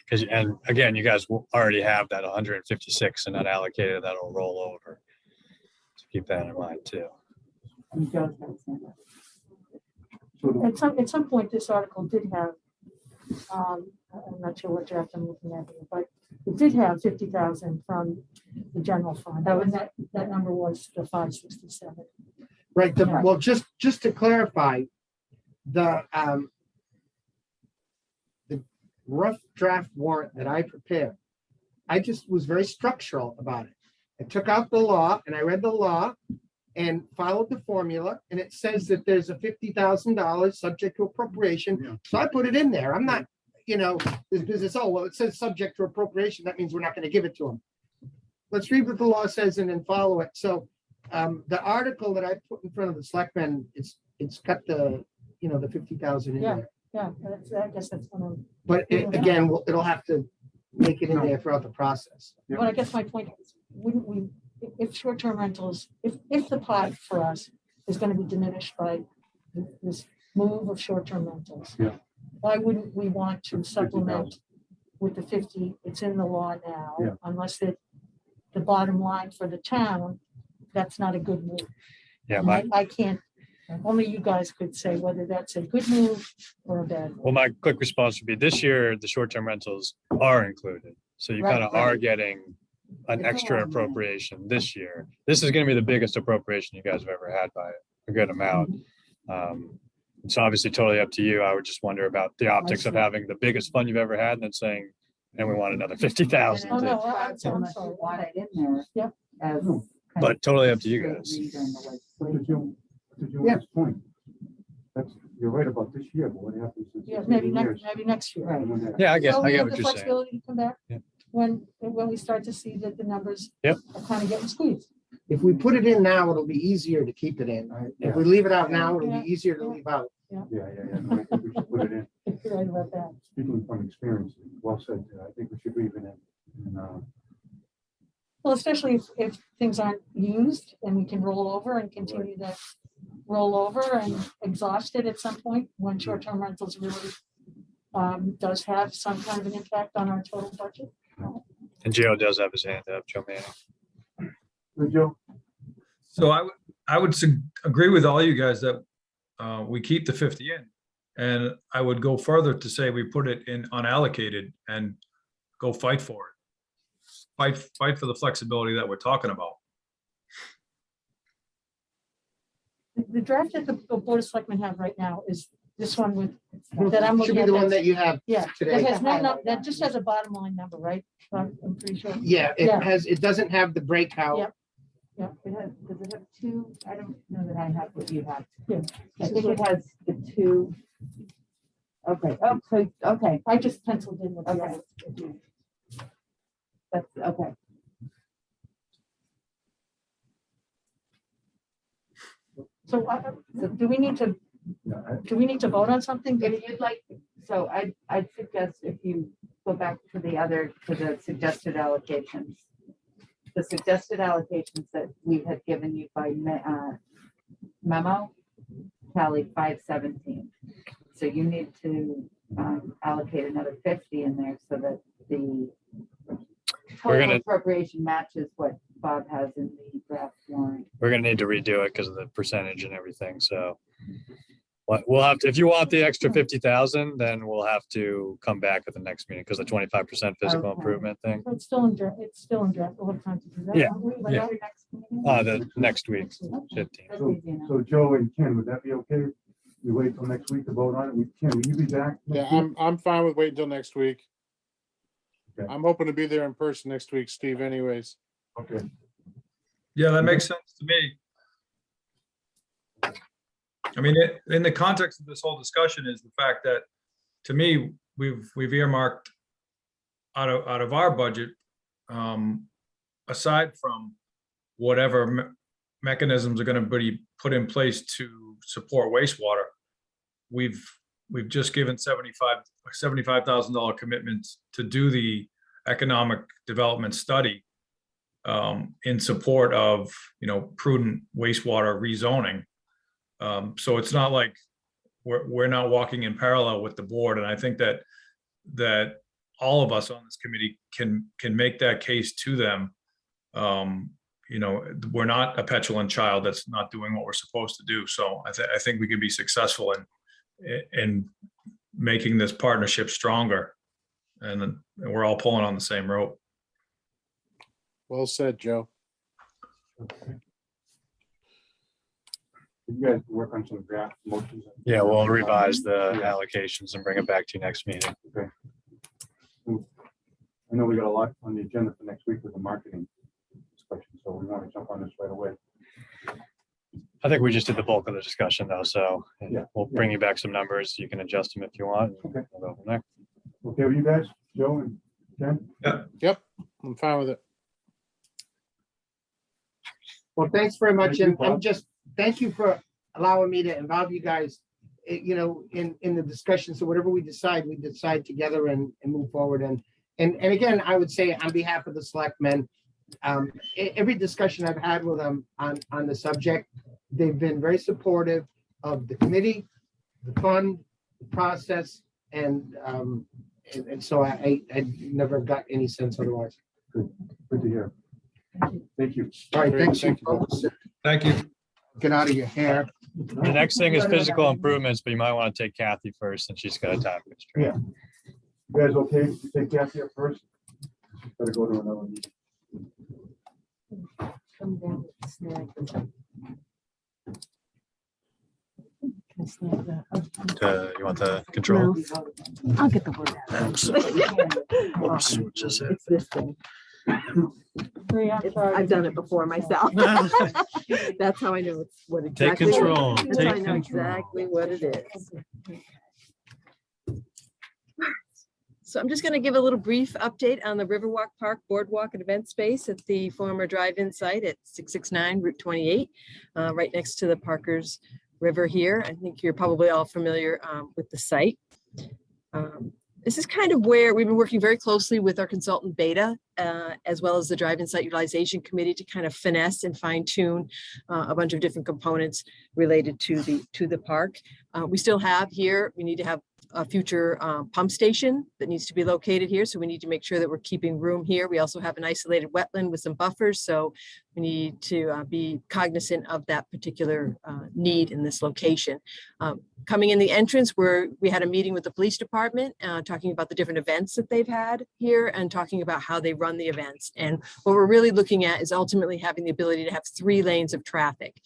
Because, and again, you guys will already have that 156 and unallocated that'll roll over. So keep that in mind too. And Joe's got his hand up. So At some point, this article did have, I'm not sure what draft I'm looking at here, but it did have 50,000 from the general fund. That was That number was the 567. Right, Yeah. well, just to clarify, the rough draft warrant that I prepared, I just was very structural about it. I took out the law and I read the law and followed the formula, and it says that there's a $50,000 subject to Yeah. appropriation. So I put it in there. I'm not, because it's, oh, well, it says subject to appropriation. That means we're not going to give it to them. Let's read what the law says and then follow it. So the article that I put in front of the selectmen, it's got the 50,000 in Yeah. there. Yeah, I guess that's one of, But again, it'll have to make it in there throughout the process. Yeah. but I guess my point is, wouldn't we, if short-term rentals, if the pot for us is going to be diminished by this move of short-term rentals, Yeah. why wouldn't we want to With the supplement with the 50? It's in the law now, Yeah. unless the bottom line for the town, that's not a good move. Yeah, And I can't, only you guys could say whether that's a good move or a bad move. well, my quick response would be this year, the short-term rentals are included. So you Right, kind of are right. getting an It's a extra lot of money. appropriation this year. This is going to be the biggest appropriation you guys have ever had by a good amount. It's obviously totally up to you. I would just wonder about the optics of see. having the biggest fund you've ever had and then saying, and we want another 50,000. Oh, no, I'm I'm sorry. Want it in there. Yep. As No. kind But of totally up to you straight guys. read on the To legislation. Joe's point, you're right about this year, but what happens is. Yeah, maybe next year. Right. Yeah, I get So we have what the you're saying. flexibility to come back Yeah. when we start to see that the numbers Yep. are kind of getting squeezed. If we put it in now, it'll be easier to keep it in. If we leave it out now, it'll be easier to leave out. Yeah. No, I think we should put it in. You're right about that. Speaking from experience, well said, I think we should leave it in. And, Well, especially if things aren't used and we can roll over and continue to roll over and exhaust it at some point when short-term rentals really does have some kind of an impact on our total budget. And Joe does have his hand up, Joe Manning. Good, Joe? So I would agree with all you guys that we keep the 50 in. And I would go further to say we put it in unallocated and go fight for it. Fight for the flexibility that we're talking about. The draft that the Board of Selectmen have right now is this one with, that I'm Should looking be at. the one that's- that you have Yeah, today. that has no, that just has a bottom line number, right? I'm pretty sure. Yeah, Yeah. it doesn't have the breakout. Yeah. Does it have two? I don't know that I have what you have. Yeah. I think it has the two. Okay, oh, so, okay, I just penciled in what the Okay. other. that's, okay. So do we need to, vote on something? If you'd like, so I'd suggest if you go back to the suggested allocations. The suggested allocations that we had given you by memo tally 517. So you need to allocate another 50 in there so that the total gonna- appropriation matches what Bob has in the draft warrant. We're gonna need to redo it because of the percentage and everything, so. We'll have to, if you want the extra 50,000, then we'll have to come back at the next meeting because the 25% physical Okay. improvement thing. It's still in draft, We'll have time to do that. Yeah, won't we? By yeah. our next meeting? The next week, Next week. 15. That's So, easy enough. so Joe and Ken, would that be okay? We wait till next week to vote on it? Ken, will you be back? Yeah, next week? I'm fine with waiting until next week. Okay. I'm hoping to be there in person next week, Steve, anyways. Okay. Yeah, that makes sense to me. I mean, in the context of this whole discussion is the fact that, to me, we've earmarked out of our budget, aside from whatever mechanisms are going to be put in place to support wastewater, we've just given $75,000 commitments to do the economic development study in support of, prudent wastewater rezoning. So it's not like we're not walking in parallel with the board. And I think that all of us on this committee can make that case to them. We're not a petulant child that's not doing what we're supposed to do. So I think we can be successful in making this partnership stronger. And we're all pulling on the same rope. Well said, Joe. You guys work on some draft motions. Yeah, we'll revise the allocations and bring it back to you next meeting. Okay. I know we got a lot on the agenda for next week with the marketing discussion, so we want to jump on this right away. I think we just did the bulk of the discussion though, so Yeah. we'll bring you back some numbers. You can adjust them if you want. Okay. We'll go from there. Okay with you guys, Joe and Jen? Yep, I'm fine with it. Well, thanks very much. Thank you, And Bob. thank you for allowing me to involve you guys, in the discussion. So whatever we decide together and move forward. And again, I would say on behalf of the selectmen, every discussion I've had with them on the subject, they've been very supportive of the committee, the fund, the process, and so I never got any sense otherwise. Good to hear. Thank you. All right, Great, thanks. thank you, Bob. folks. Thank you. Get out of your hair. The next thing is physical improvements, but you might want to take Kathy first since she's got a time constraint. You guys okay? You take Kathy up first? She's gotta go to another meeting. Come down with the snack. Can I snag that? You want the control? No, I'll get the word out. It's this thing. I've done it before myself. That's how I know it's what Take exactly. control. That's Take how I know control. exactly what it is. So I'm just going to give a little brief update on the Riverwalk Park Boardwalk and Event Space at the former drive-in site at 669 Route 28, right next to the Parker's River here. I think you're probably all familiar with the site. This is kind of where we've been working very closely with our consultant Beta, as well as the Drive-In Site Utilization Committee to kind of finesse and fine tune a bunch of different components related to the park. We still have here, we need to have a future pump station that needs to be located here. So we need to make sure that we're keeping room here. We also have an isolated wetland with some buffers. So we need to be cognizant of that particular need in this location. Coming in the entrance where we had a meeting with the police department, talking about the different events that they've had here and talking about how they run the events. And what we're really looking at is ultimately having the ability to have 3 lanes of traffic.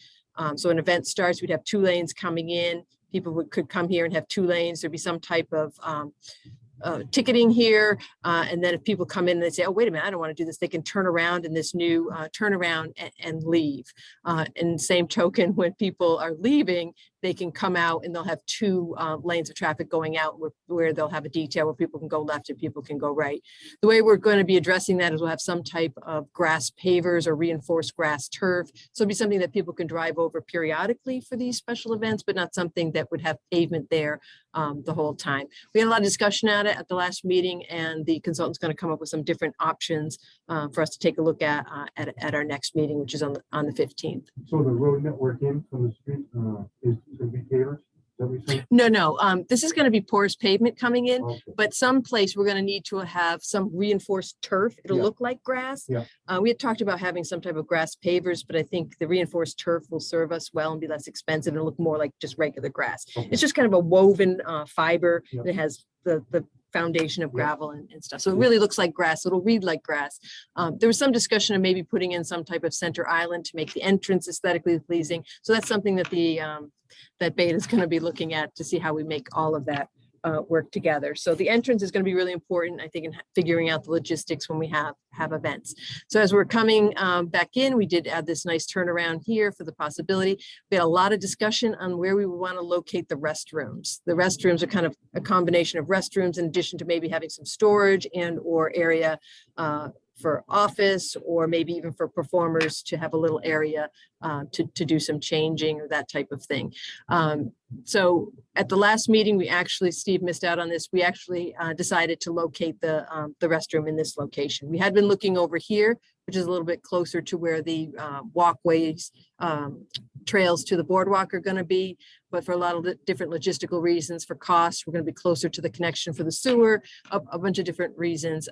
So an event starts, we'd have 2 lanes coming in. People could come here and have 2 lanes. There'd be some type of ticketing here. And then if people come in and they say, oh, wait a minute, I don't want to do this, they can turn around in this new turnaround and leave. And same token, when people are leaving, they can come out and they'll have 2 lanes of traffic going out where they'll have a detail where people can go left and people can go right. The way we're going to be addressing that is we'll have some type of grass pavers or reinforced grass turf. So it'll be something that people can drive over periodically for these special events, but not something that would have pavement there the whole time. We had a lot of discussion at the last meeting, and the consultant's going to come up with some different options for us to take a look at our next meeting, which is on the 15th. So the road network in from the street is gonna be pavers? Is that what you're saying? No, this is going to be porous pavement coming in, Okay. but someplace we're going to need to have some reinforced turf. It'll Yeah. look like grass. Yeah. We had talked about having some type of grass pavers, but I think the reinforced turf will serve us well and be less expensive and look more like just regular grass. Okay. It's just kind of a woven fiber. Yeah. That has the foundation of Yeah. gravel and stuff. So it really looks like grass. It'll read like grass. There was some discussion of maybe putting in some type of center island to make the entrance aesthetically pleasing. So that's something that that Beta is going to be looking at to see how we make all of that work together. So the entrance is going to be really important, I think, in figuring out the logistics when we have events. So as we're coming back in, we did add this nice turnaround here for the possibility. We had a lot of discussion on where we would want to locate the restrooms. The restrooms are kind of a combination of restrooms in addition to maybe having some storage and or area for office, or maybe even for performers to have a little area to do some changing or that type of thing. So at the last meeting, we actually, Steve missed out on this, we actually decided to locate the restroom in this location. We had been looking over here, which is a little bit closer to where the walkways, trails to the boardwalk are going to be. But for a lot of different logistical reasons, for cost, we're going to be closer to the connection for the sewer, a bunch of different reasons.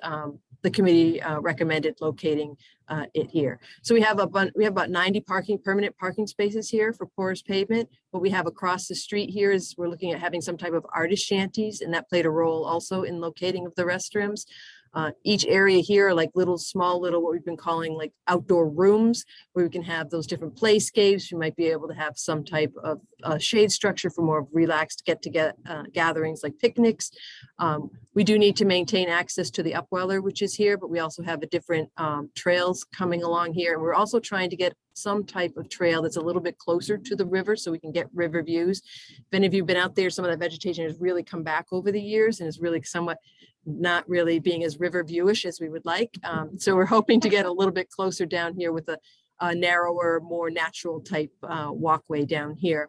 The committee recommended locating it here. So we have about 90 permanent parking spaces here for porous pavement. What we have across the street here is we're looking at having some type of artist shanties, and that played a role also in locating of the restrooms. Each area here are like small little, what we've been calling like outdoor rooms, where we can have those different playscapes. You might be able to have some type of shade structure for more relaxed get-together gatherings like picnics. We do need to maintain access to the upweller, which is here, but we also have a different trails coming along here. And we're also trying to get some type of trail that's a little bit closer to the river so we can get river views. If any of you have been out there, some of that vegetation has really come back over the years and is really somewhat not really being as river viewish as we would like. So we're hoping to get a little bit closer down here with a narrower, more natural type walkway down here.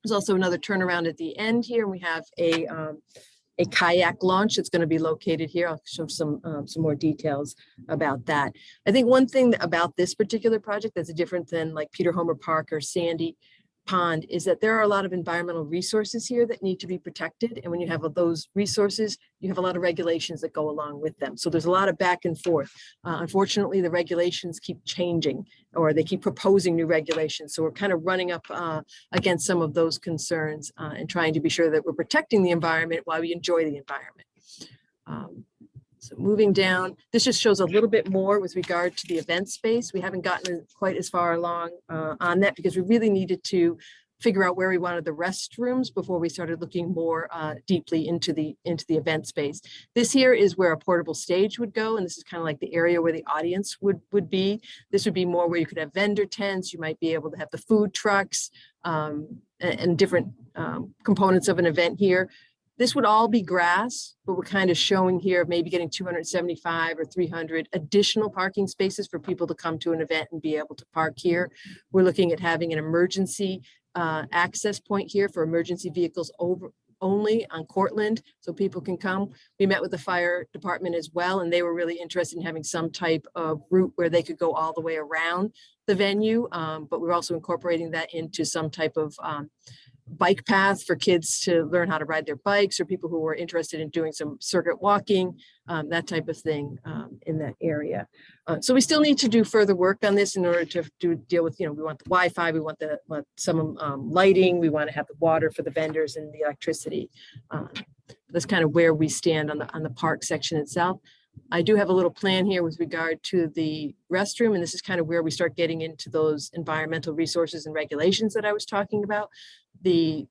There's also another turnaround at the end here. And we have a kayak launch that's going to be located here. I'll show some more details about that. I think one thing about this particular project that's different than like Peter Homer Park or Sandy Pond is that there are a lot of environmental resources here that need to be protected. And when you have those resources, you have a lot of regulations that go along with them. So there's a lot of back and forth. Unfortunately, the regulations keep changing, or they keep proposing new regulations. So we're kind of running up against some of those concerns and trying to be sure that we're protecting the environment while we enjoy the environment. So moving down, this just shows a little bit more with regard to the event space. We haven't gotten quite as far along on that because we really needed to figure out where we wanted the restrooms before we started looking more deeply into the event space. This here is where a portable stage would go, and this is kind of like the area where the audience would be. This would be more where you could have vendor tents. You might be able to have the food trucks and different components of an event here. This would all be grass, but we're kind of showing here maybe getting 275 or 300 additional parking spaces for people to come to an event and be able to park here. We're looking at having an emergency access point here for emergency vehicles only on Cortland, so people can come. We met with the fire department as well, and they were really interested in having some type of route where they could go all the way around the venue, but we're also incorporating that into some type of bike path for kids to learn how to ride their bikes, or people who are interested in doing some circuit walking, that type of thing in that area. So we still need to do further work on this in order to deal with, we want the Wi-Fi, we want some lighting, we want to have the water for the vendors and the electricity. That's kind of where we stand on the park section itself. I do have a little plan here with regard to the restroom, and this is kind of where we start getting into those environmental resources and regulations that I was talking about. The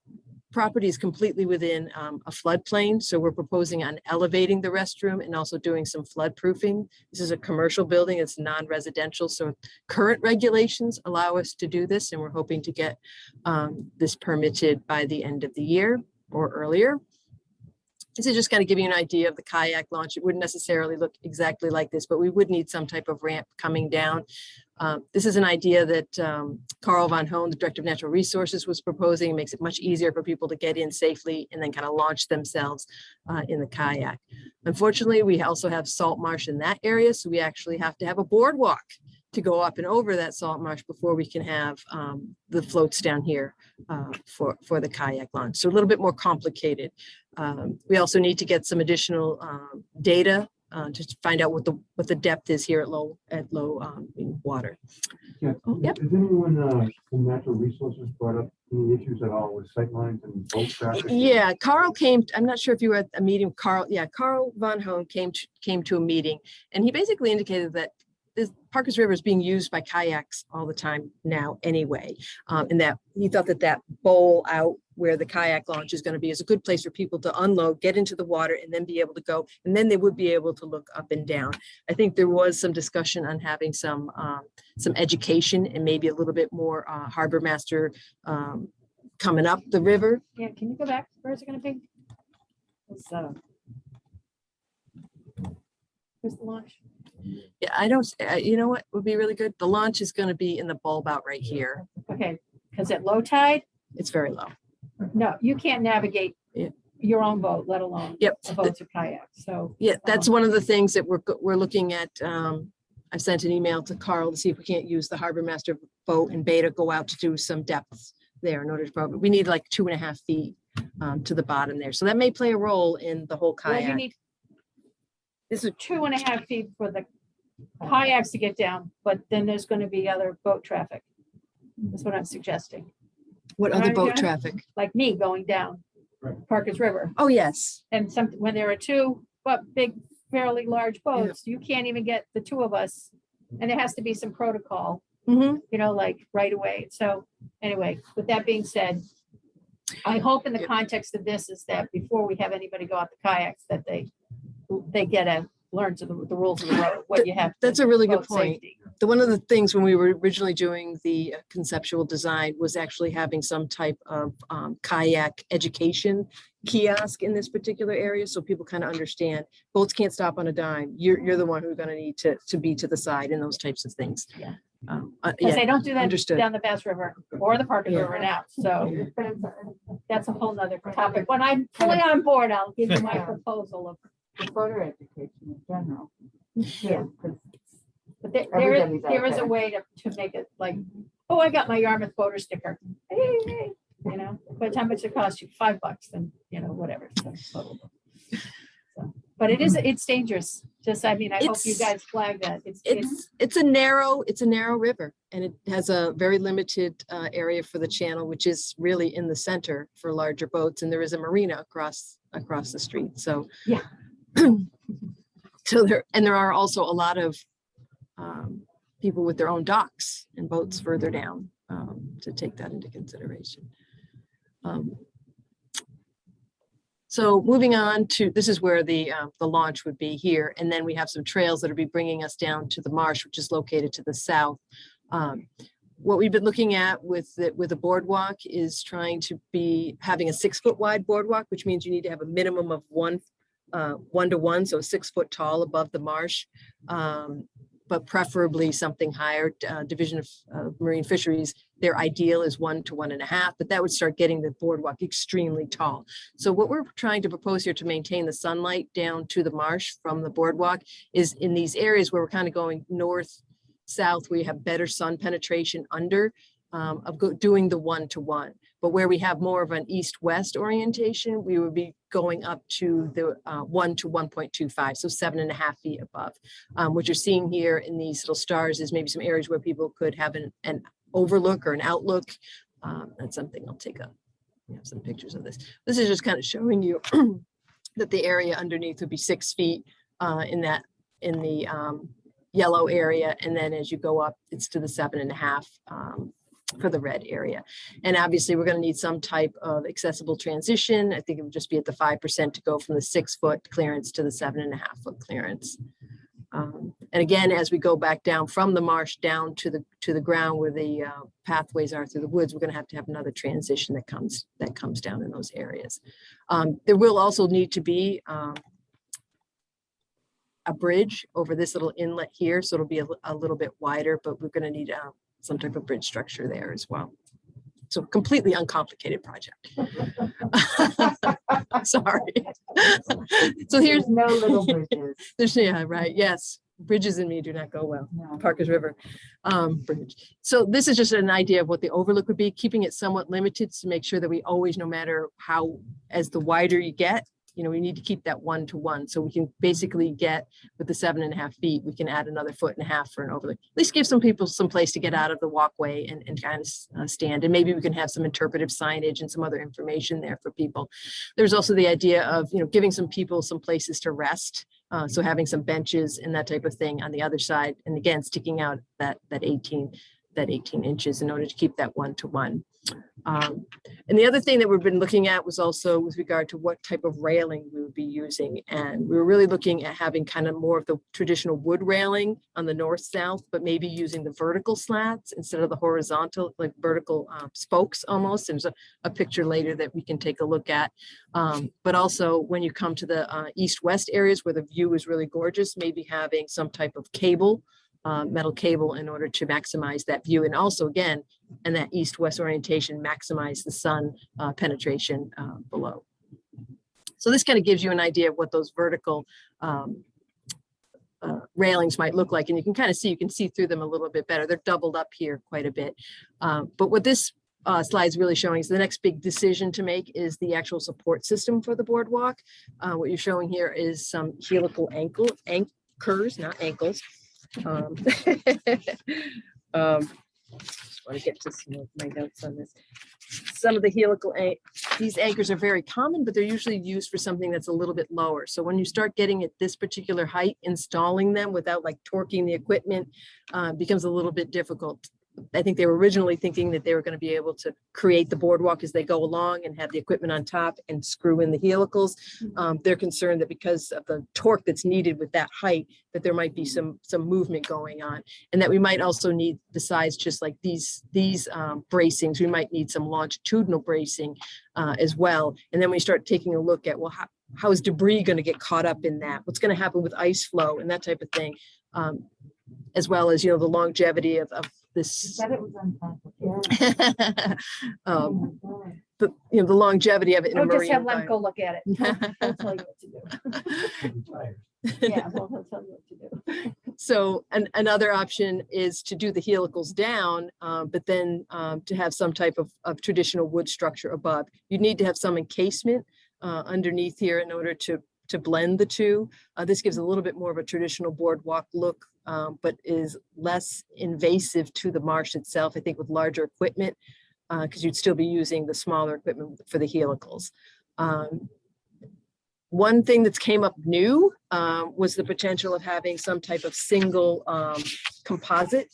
property is completely within a floodplain, so we're proposing on elevating the restroom and also doing some flood proofing. This is a commercial building, it's non-residential, so current regulations allow us to do this, and we're hoping to get this permitted by the end of the year or earlier. This is just kind of giving you an idea of the kayak launch. It wouldn't necessarily look exactly like this, but we would need some type of ramp coming down. This is an idea that Carl Von Hoen, the Director of Natural Resources, was proposing. It makes it much easier for people to get in safely and then kind of launch themselves in the kayak. Unfortunately, we also have salt marsh in that area, so we actually have to have a boardwalk to go up and over that salt marsh before we can have the floats down here for the kayak launch. So a little bit more complicated. We also need to get some additional data to find out what the depth is here at low water. Yeah. Oh, yep. Has anyone from Natural Resources brought up any issues at all with sightlines and boat traffic? Yeah, Carl came, I'm not sure if you were at a meeting, Carl Von Hoen came to a meeting, and he basically indicated that this Parkhurst River is being used by kayaks all the time now anyway. And that he thought that bowl out where the kayak launch is going to be is a good place for people to unload, get into the water, and then be able to go. And then they would be able to look up and down. I think there was some discussion on having some education and maybe a little bit more harbor master coming up the river. Yeah, can you go back? Where is it gonna be? Where's the launch? Yeah, I don't, you know what would be really good? The launch is going to be in the bulb out right here. Okay, because at low tide, It's very low. no, you can't navigate Yeah. your own boat, let alone Yep. a boat or kayak. So Yeah, that's one of the things that we're looking at. I sent an email to Carl to see if we can't use the harbor master boat and Beta go out to do some depths there in order to probably, we need like 2.5 feet to the bottom there. So that may play a role in the whole well, you kayak. need this is 2.5 feet for the kayaks to get down, but then there's going to be other boat traffic. That's what I'm suggesting. What Right, other boat yeah. traffic? Like me going down Parkers River. Oh, yes. And some, when there are two, but big, fairly large boats, you can't even get the two of us. And there has to be some protocol, Mhm. you know, like right away. So anyway, with that being said, I hope in the Yep. context of this is that before we have anybody go out the kayaks, that they get a, learn to the rules of the road, what you have. to- That's a really good boat point. safety. One of the things when we were originally doing the conceptual design was actually having some type of kayak education kiosk in this particular area, so people kind of understand boats can't stop on a dime. You're the one who's going to need to be to the side and those types of things. Yeah. Yeah, Because they don't do that understood. down the Bass River or the Parkers Yeah. River now. So that's a whole nother topic. When I'm fully on board, I'll give you my Yeah. proposal of, The photo education in general. Yeah. 'Cause but there Everybody's out there is a there. way to make it like, oh, I got my Yarmouth voter sticker. Hey, hey, you know, but how much it costs you? $5, then, you know, whatever. So, but it's dangerous. Just, I mean, I hope you It's- guys flag that. It's It's a narrow river, and it has a very limited area for the channel, which is really in the center for larger boats, and there is a marina across the street, so. Yeah. So there are also a lot of people with their own docks and boats further down to take that into consideration. So moving on to, this is where the launch would be here, and then we have some trails that'll be bringing us down to the marsh, which is located to the south. What we've been looking at with the boardwalk is trying to be having a 6-foot wide boardwalk, which means you need to have a minimum of 1-to-1, so 6 foot tall above the marsh, but preferably something higher. Division of Marine Fisheries, their ideal is 1 to 1.5, but that would start getting the boardwalk extremely tall. So what we're trying to propose here to maintain the sunlight down to the marsh from the boardwalk is in these areas where we're kind of going north, south, where you have better sun penetration under doing the 1-to-1. But where we have more of an east-west orientation, we would be going up to the 1 to 1.25, so 7.5 feet above. What you're seeing here in these little stars is maybe some areas where people could have an overlook or an outlook. That's something I'll take some pictures of this. This is just kind of showing you that the area underneath would be 6 feet in the yellow area, and then as you go up, it's to the 7.5 for the red area. And obviously, we're going to need some type of accessible transition. I think it would just be at the 5% to go from the 6-foot clearance to the 7.5-foot clearance. And again, as we go back down from the marsh down to the ground where the pathways are through the woods, we're going to have another transition that comes down in those areas. There will also need to be a bridge over this little inlet here, so it'll be a little bit wider, but we're going to need some type of bridge structure there as well. So completely uncomplicated project. Sorry. So here's There's no little bridges. yeah, right. Yes. Bridges and me do not go well. No. Parkers River Bridge. So this is just an idea of what the overlook would be, keeping it somewhat limited to make sure that we always, no matter how, as the wider you get, we need to keep that 1-to-1. So we can basically get with the 7.5 feet, we can add another 1.5 feet for an overlook. At least give some people some place to get out of the walkway and kind of stand. And maybe we can have some interpretive signage and some other information there for people. There's also the idea of, giving some people some places to rest. So having some benches and that type of thing on the other side. And again, sticking out that 18 that 18 inches in order to keep that 1-to-1. And the other thing that we've been looking at was also with regard to what type of railing we would be using. And we were really looking at having kind of more of the traditional wood railing on the north-south, but maybe using the vertical slats instead of the horizontal, like vertical spokes almost. And there's a picture later that we can take a look at. But also when you come to the east-west areas where the view is really gorgeous, maybe having some type of cable, metal cable in order to maximize that view. And also again, and that east-west orientation, maximize the sun penetration below. So this kind of gives you an idea of what those vertical railings might look like. And you can kind of see, you can see through them a little bit better. They're doubled up here quite a bit. But what this slide is really showing is the next big decision to make is the actual support system for the boardwalk. What you're showing here is some helical anchors, not ankles. Just want to get to some of my notes on this. Some of the helical, these anchors are very common, but they're usually used for something that's a little bit lower. So when you start getting at this particular height, installing them without like torquing the equipment becomes a little bit difficult. I think they were originally thinking that they were going to be able to create the boardwalk as they go along and have the equipment on top and screw in the helicals. They're concerned that because of the torque that's needed with that height, that there might be some movement going on, and that we might also need, besides just like these bracings, we might need some longitudinal bracing as well. And then we start taking a look at, well, how is debris going to get caught up in that? What's going to happen with ice flow and that type of thing, as well as, you know, the longevity of this. Said it was uncomplicated. The, you know, the longevity of it in a Don't just marine have Len environment. go look at it. He'll tell you what to do. Yeah, well, he'll tell you what to do. So another option is to do the helicals down, but then to have some type of traditional wood structure above. You need to have some encasement underneath here in order to blend the two. This gives a little bit more of a traditional boardwalk look, but is less invasive to the marsh itself, I think, with larger equipment, because you'd still be using the smaller equipment for the helicals. One thing that's came up new was the potential of having some type of single composite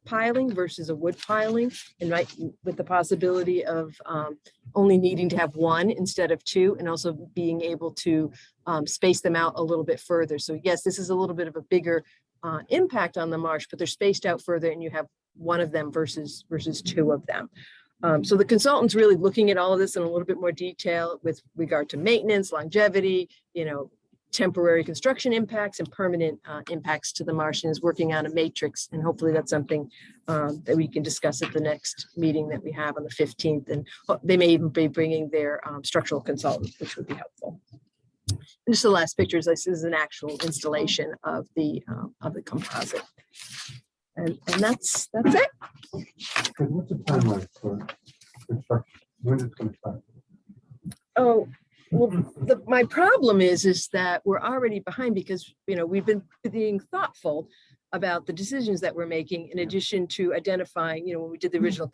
piling versus a wood piling, and right with the possibility of only needing to have one instead of two, and also being able to space them out a little bit further. So yes, this is a little bit of a bigger impact on the marsh, but they're spaced out further and you have one of them versus two of them. So the consultant's really looking at all of this in a little bit more detail with regard to maintenance, longevity, you know, temporary construction impacts and permanent impacts to the marsh, and is working on a matrix. And hopefully that's something that we can discuss at the next meeting that we have on the 15th. And they may even be bringing their structural consultant, which would be helpful. And just the last pictures, this is an actual installation of the composite. And that's it. What's the timeline for construction? When is it going to start? Oh, well, my problem is that we're already behind because, you know, we've been being thoughtful about the decisions that we're making, in addition to identifying, you know, when we did the original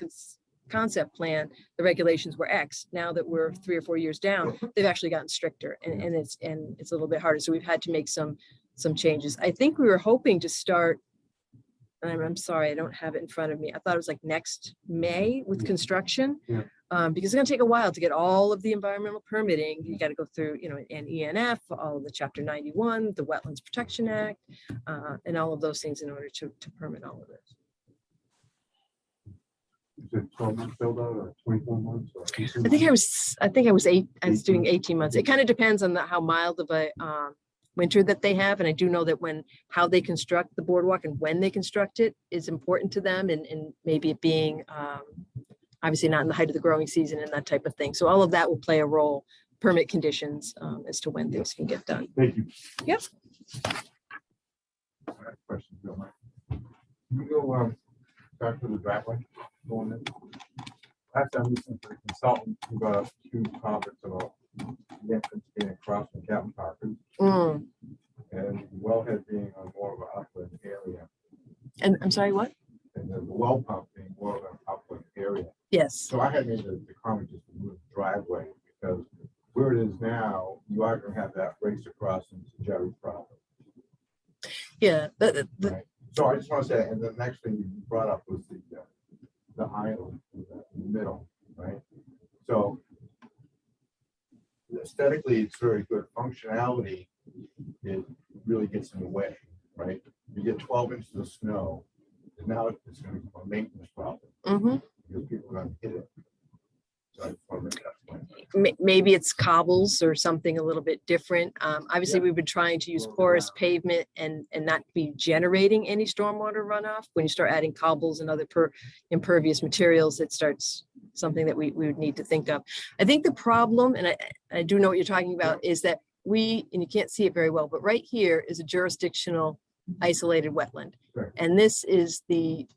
concept plan, the regulations were X. Now that we're 3 or 4 years down, they've actually gotten stricter, and it's a little bit harder. So we've had to make some changes. I think we were hoping to start, and I'm sorry, I don't have it in front of me. I thought it was like next May with construction. Yeah. Because it's going to take a while to get all of the environmental permitting. You got to go through, you know, an ENF, all of the Chapter 91, the Wetlands Protection Act, and all of those things in order to permit all of this. Is it 12 months build out or 24 months? Or 18 I think I was doing 18 18 months. It kind of depends on how mild of a winter that they have. And I do know that how they construct the boardwalk and when they construct it is important to them, and maybe it being obviously not in the height of the growing season and that type of thing. So all of that will play a role, permit conditions as to when things can get done. Thank you. Yep. Question, Bill. Can you go back to the driveway going in? Last time we sent the consultant, we got up 2 topics about the entrance being across from Captain Parker Mm. and the wellhead being on more of an upland area, And I'm sorry, what? and the well pump being more of an upland area. Yes. So I had made the comment just to move the driveway, because where it is now, you are gonna have that race across into Jerry's property. Yeah. Right. So I just want to say, and the next thing you brought up was the aesthetically, it's very good. Functionality, it really gets in the way, right? You get 12 inches of snow, and now it's gonna become a maintenance problem Mhm. because people are gonna hit it. So I just wanna make that point. Maybe it's cobbles or something a little bit different. Obviously, Yeah. we've been trying to use Well, porous yeah. pavement and not be generating any stormwater runoff. When you start adding cobbles and other impervious materials, it starts something that we would need to think of. I think the problem, and I do know what you're talking about, is that and you can't see it very well, but right here is a jurisdictional isolated wetland. Right. And this is there's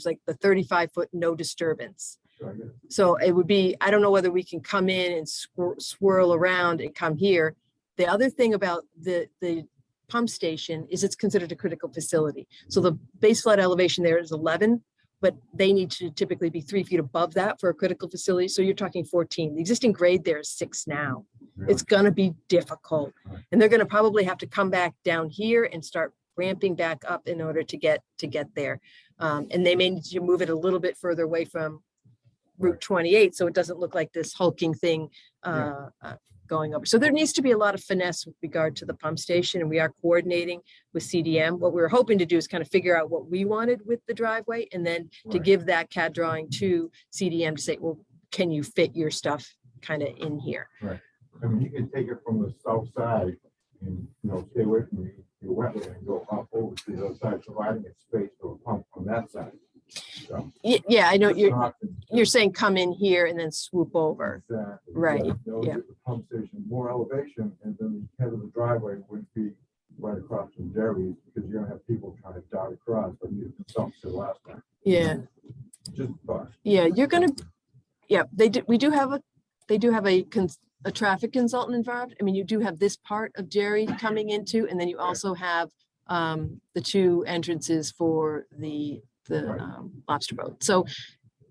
like the 35-foot no disturbance. So I get it. So it would be, I don't know whether we can come in and swirl around and come here. The other thing about the pump station is it's considered a critical facility. So the base flood elevation there is 11, but they need to typically be 3 feet above that for a critical facility. So you're talking 14. The existing grade there is 6 now. Really? It's gonna be difficult. Right. And they're gonna probably have to come back down here and start ramping back up in order to get there. And they may need to move it a little bit further away from Route 28, so it doesn't look like this hulking thing going over. So there needs to be a lot of finesse with regard to the pump station, and we are coordinating with CDM. What we're hoping to do is kind of figure out what we wanted with the driveway, and then to Right. give that CAD drawing to CDM to say, well, can you fit your stuff kind of in here? I mean, you can take it from the south side and, stay away from your wetland and go up over to the other side, providing a space for a pump on that side. So, Yeah, I know it's you're not- saying come in here and then swoop over. Exactly. Right, Yeah. yeah. The pump station, more elevation, and then the head of the driveway would be right across from Jerry's, because you're gonna have people trying to dart across, but you something to the last time. Yeah, Just thought. yeah, we do have a traffic consultant involved. I mean, you do have this part of Jerry coming into, and then you also have the 2 entrances for the Right. lobster boat. So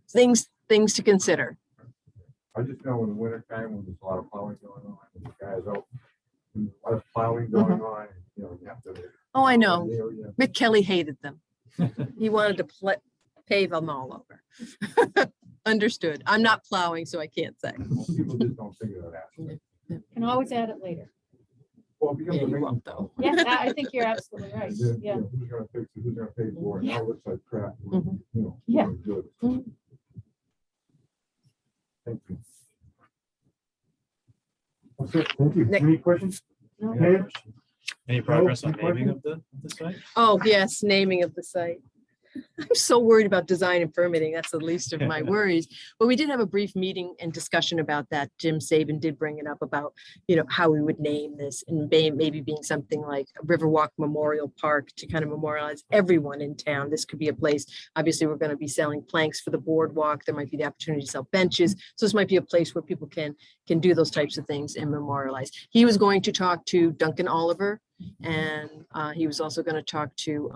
things to consider. I just know in the winter time when there's a lot of plowing going on, and the guys out, and a lot of plowing going on, you have to. Oh, I know. Area. Mick Kelly hated them. He wanted to pave them all over. Understood. I'm not plowing, so I can't say. Most people just don't think of that. Can always add it later. Well, it becomes Yeah, a you maintenance won't though. Yeah, I think you're absolutely right. And then, Yeah. Who's gonna fix it, who's gonna pay for it, now it looks like crap. Mhm. Yeah. Good. Mhm. Thank you. That's it. Thank you. Nick. Any questions? No. Dave? Any progress on any question? naming of the site? Oh, yes, naming of the site. I'm so worried about design and permitting. That's the least of my worries. But we did have a brief meeting and discussion about that. Jim Saban did bring it up about, how we would name this, and maybe being something like Riverwalk Memorial Park to kind of memorialize everyone in town. This could be a place, obviously, we're going to be selling planks for the boardwalk. There might be the opportunity to sell benches. So this might be a place where people can do those types of things and memorialize. He was going to talk to Duncan Oliver, and he was also going to talk to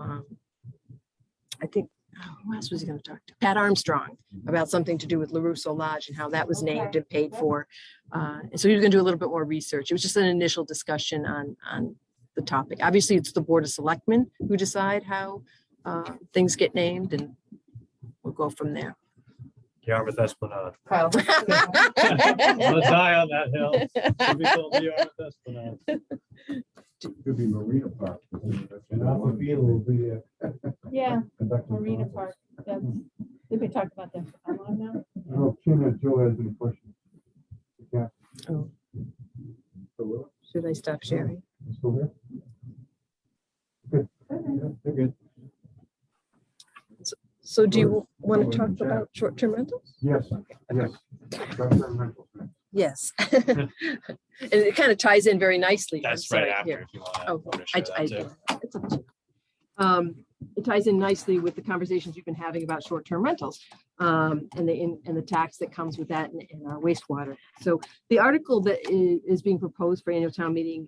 I think, who else was he going to talk to? Pat Armstrong, about something to do with LaRusso Lodge and how that was named and paid for. And so he was going to do a little bit more research. It was just an initial discussion on the topic. Obviously, it's the Board of Selectmen who decide how things get named, and we'll go from there. Yarmouth Esplanade. Probably. I'm gonna die on that hill. Should be called the Yarmouth Esplanade. Could be Marina Park. And Alpha Beta will be Yeah, conducting. Marina concerts. Park. That's, we've been talking about that for how long now? I don't know if Ken or Joe has any questions. Yeah. Oh. So, Will, Should I stop sharing? you still there? Good. Yeah, they're good. So do you want to talk about short-term rentals? Yes, yes. Short-term rentals, man. Yes. And it kind of ties in very nicely. I'm That's right sorry, after, here. if you want Oh, to I share that too. do. It's up to you. It ties in nicely with the conversations you've been having about short-term rentals, and the tax that comes with that and our wastewater. So the article that is being proposed for annual town meeting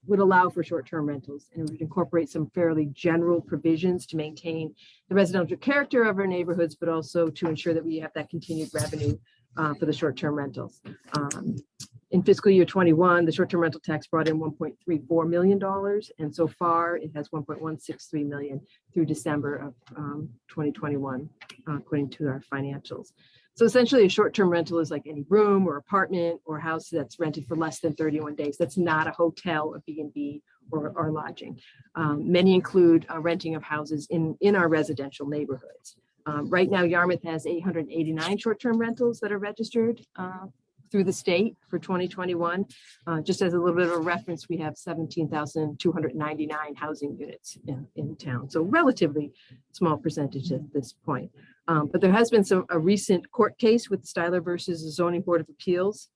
would allow for short-term rentals, and it would incorporate some fairly general provisions to maintain the residential character of our neighborhoods, but also to ensure that we have that continued revenue for the short-term rentals. In fiscal year 21, the short-term rental tax brought in $1.34 million, and so far it has $1.163 million through December of 2021. according to our financials. So essentially, a short-term rental is like any room or apartment or house that's rented for less than 31 days. That's not a hotel, a B&B, or lodging. Many include renting of houses in our residential neighborhoods. Right now, Yarmouth has 889 short-term rentals that are registered through the state for 2021. Just as a little bit of a reference, we have 17,299 housing units in town. So relatively small percentage at this point. But there has been a recent court case with Styler versus the Zoning Board of Appeals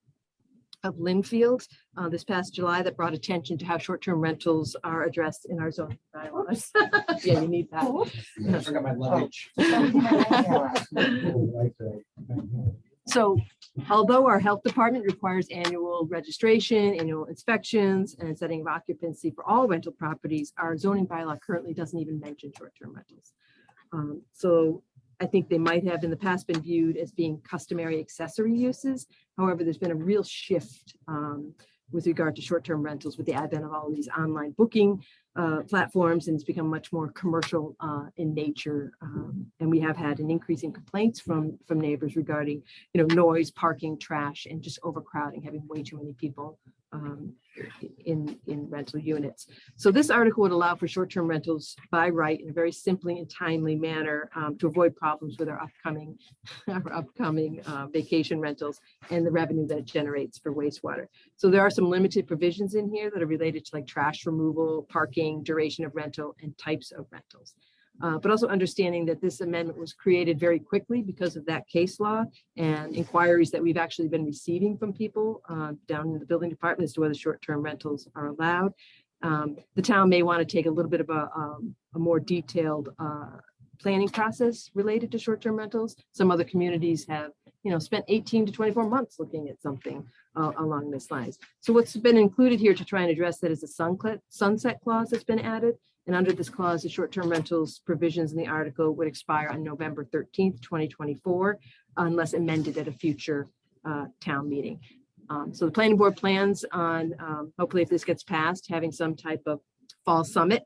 of Linfield this past July that brought attention to how short-term rentals are addressed in our zoning bylaws. Yeah, you need that. I forgot my luggage. So although our health department requires annual registration, annual inspections, and setting of occupancy for all rental properties, our zoning bylaw currently doesn't even mention short-term rentals. So I think they might have in the past been viewed as being customary accessory uses. However, there's been a real shift with regard to short-term rentals with the advent of all these online booking platforms, and it's become much more commercial in nature. And we have had an increase in complaints from neighbors regarding, noise, parking, trash, and just overcrowding, having way too many people in rental units. So this article would allow for short-term rentals by right in a very simply and timely manner to avoid problems with our upcoming vacation rentals and the revenue that it generates for wastewater. So there are some limited provisions in here that are related to like trash removal, parking, duration of rental, and types of rentals. But also understanding that this amendment was created very quickly because of that case law and inquiries that we've actually been receiving from people down in the building department as to whether short-term rentals are allowed. The town may want to take a little bit of a more detailed planning process related to short-term rentals. Some other communities have, spent 18 to 24 months looking at something along this lines. So what's been included here to try and address that is a sunset clause that's been added. And under this clause, the short-term rentals provisions in the article would expire on November 13th, 2024, unless amended at a future town meeting. So the planning board plans on, hopefully if this gets passed, having some type of fall summit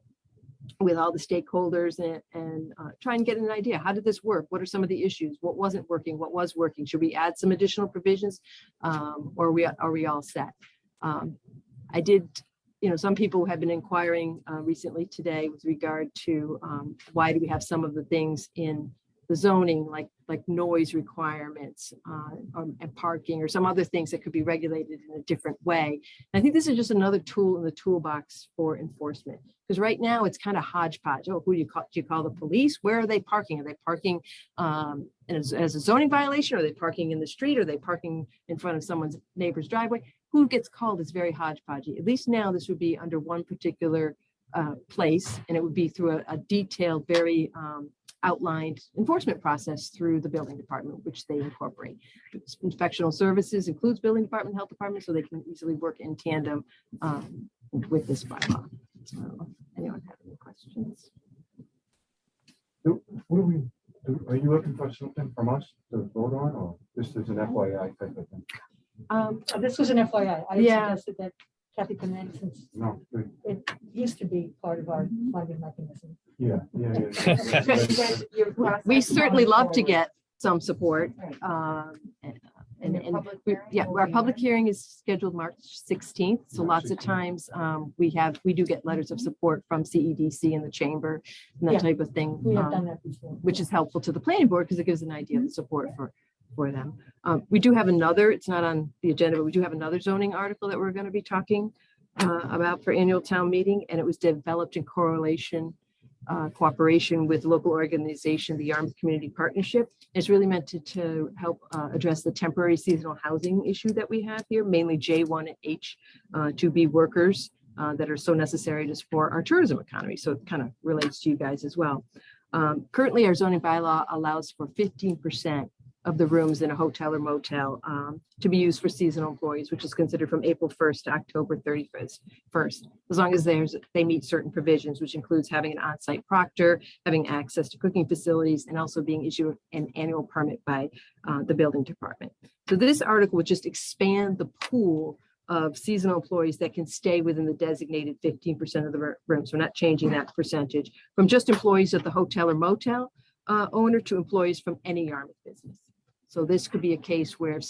with all the stakeholders and try and get an idea. How did this work? What are some of the issues? What wasn't working? What was working? Should we add some additional provisions? Or are we all set? I did, some people have been inquiring recently today with regard to why do we have some of the things in the zoning, like noise requirements and parking or some other things that could be regulated in a different way. And I think this is just another tool in the toolbox for enforcement. Because right now it's kind of hodgepodge. Oh, who do you call the police? Where are they parking? Are they parking as a zoning violation? Are they parking in the street? Are they parking in front of someone's neighbor's driveway? Who gets called is very hodgepodgey. At least now this would be under one particular place, and it would be through a detailed, very outlined enforcement process through the building department, which they incorporate. Inspectional services includes building department, health department, so they can easily work in tandem with this bylaw. So, anyone have any questions? What do we do? Are you looking for something from us to vote on, or this is an FYI type of thing? This was an FYI. I Yeah. suggested that Kathy come in since No, good. it used to be part of our funding mechanism. Yeah. We certainly love to get some support. And the public hearing will Our be public when? hearing is scheduled March 16th. So March lots of 16th. times we do get letters of support from CEDC and the chamber and that Yeah. type of thing. We have done that before. Which is helpful to the planning board because it gives an idea of the support for them. We do have another, it's not on the agenda, but we do have another zoning article that we're going to be talking about for annual town meeting, and it was developed in cooperation with local organization, the Yarmouth Community Partnership. It's really meant to help address the temporary seasonal housing issue that we have here, mainly J1 and H2B workers that are so necessary to support our tourism economy. So it kind of relates to you guys as well. Currently, our zoning bylaw allows for 15% of the rooms in a hotel or motel to be used for seasonal employees, which is considered from April 1st to October 31st, as long as they meet certain provisions, which includes having an on-site proctor, having access to cooking facilities, and also being issued an annual permit by the building department. So this article would just expand the pool of seasonal employees that can stay within the designated 15% of the rooms. We're not changing that percentage from just employees at the hotel or motel, owner to employees from any Yarmouth business. So this could be a case where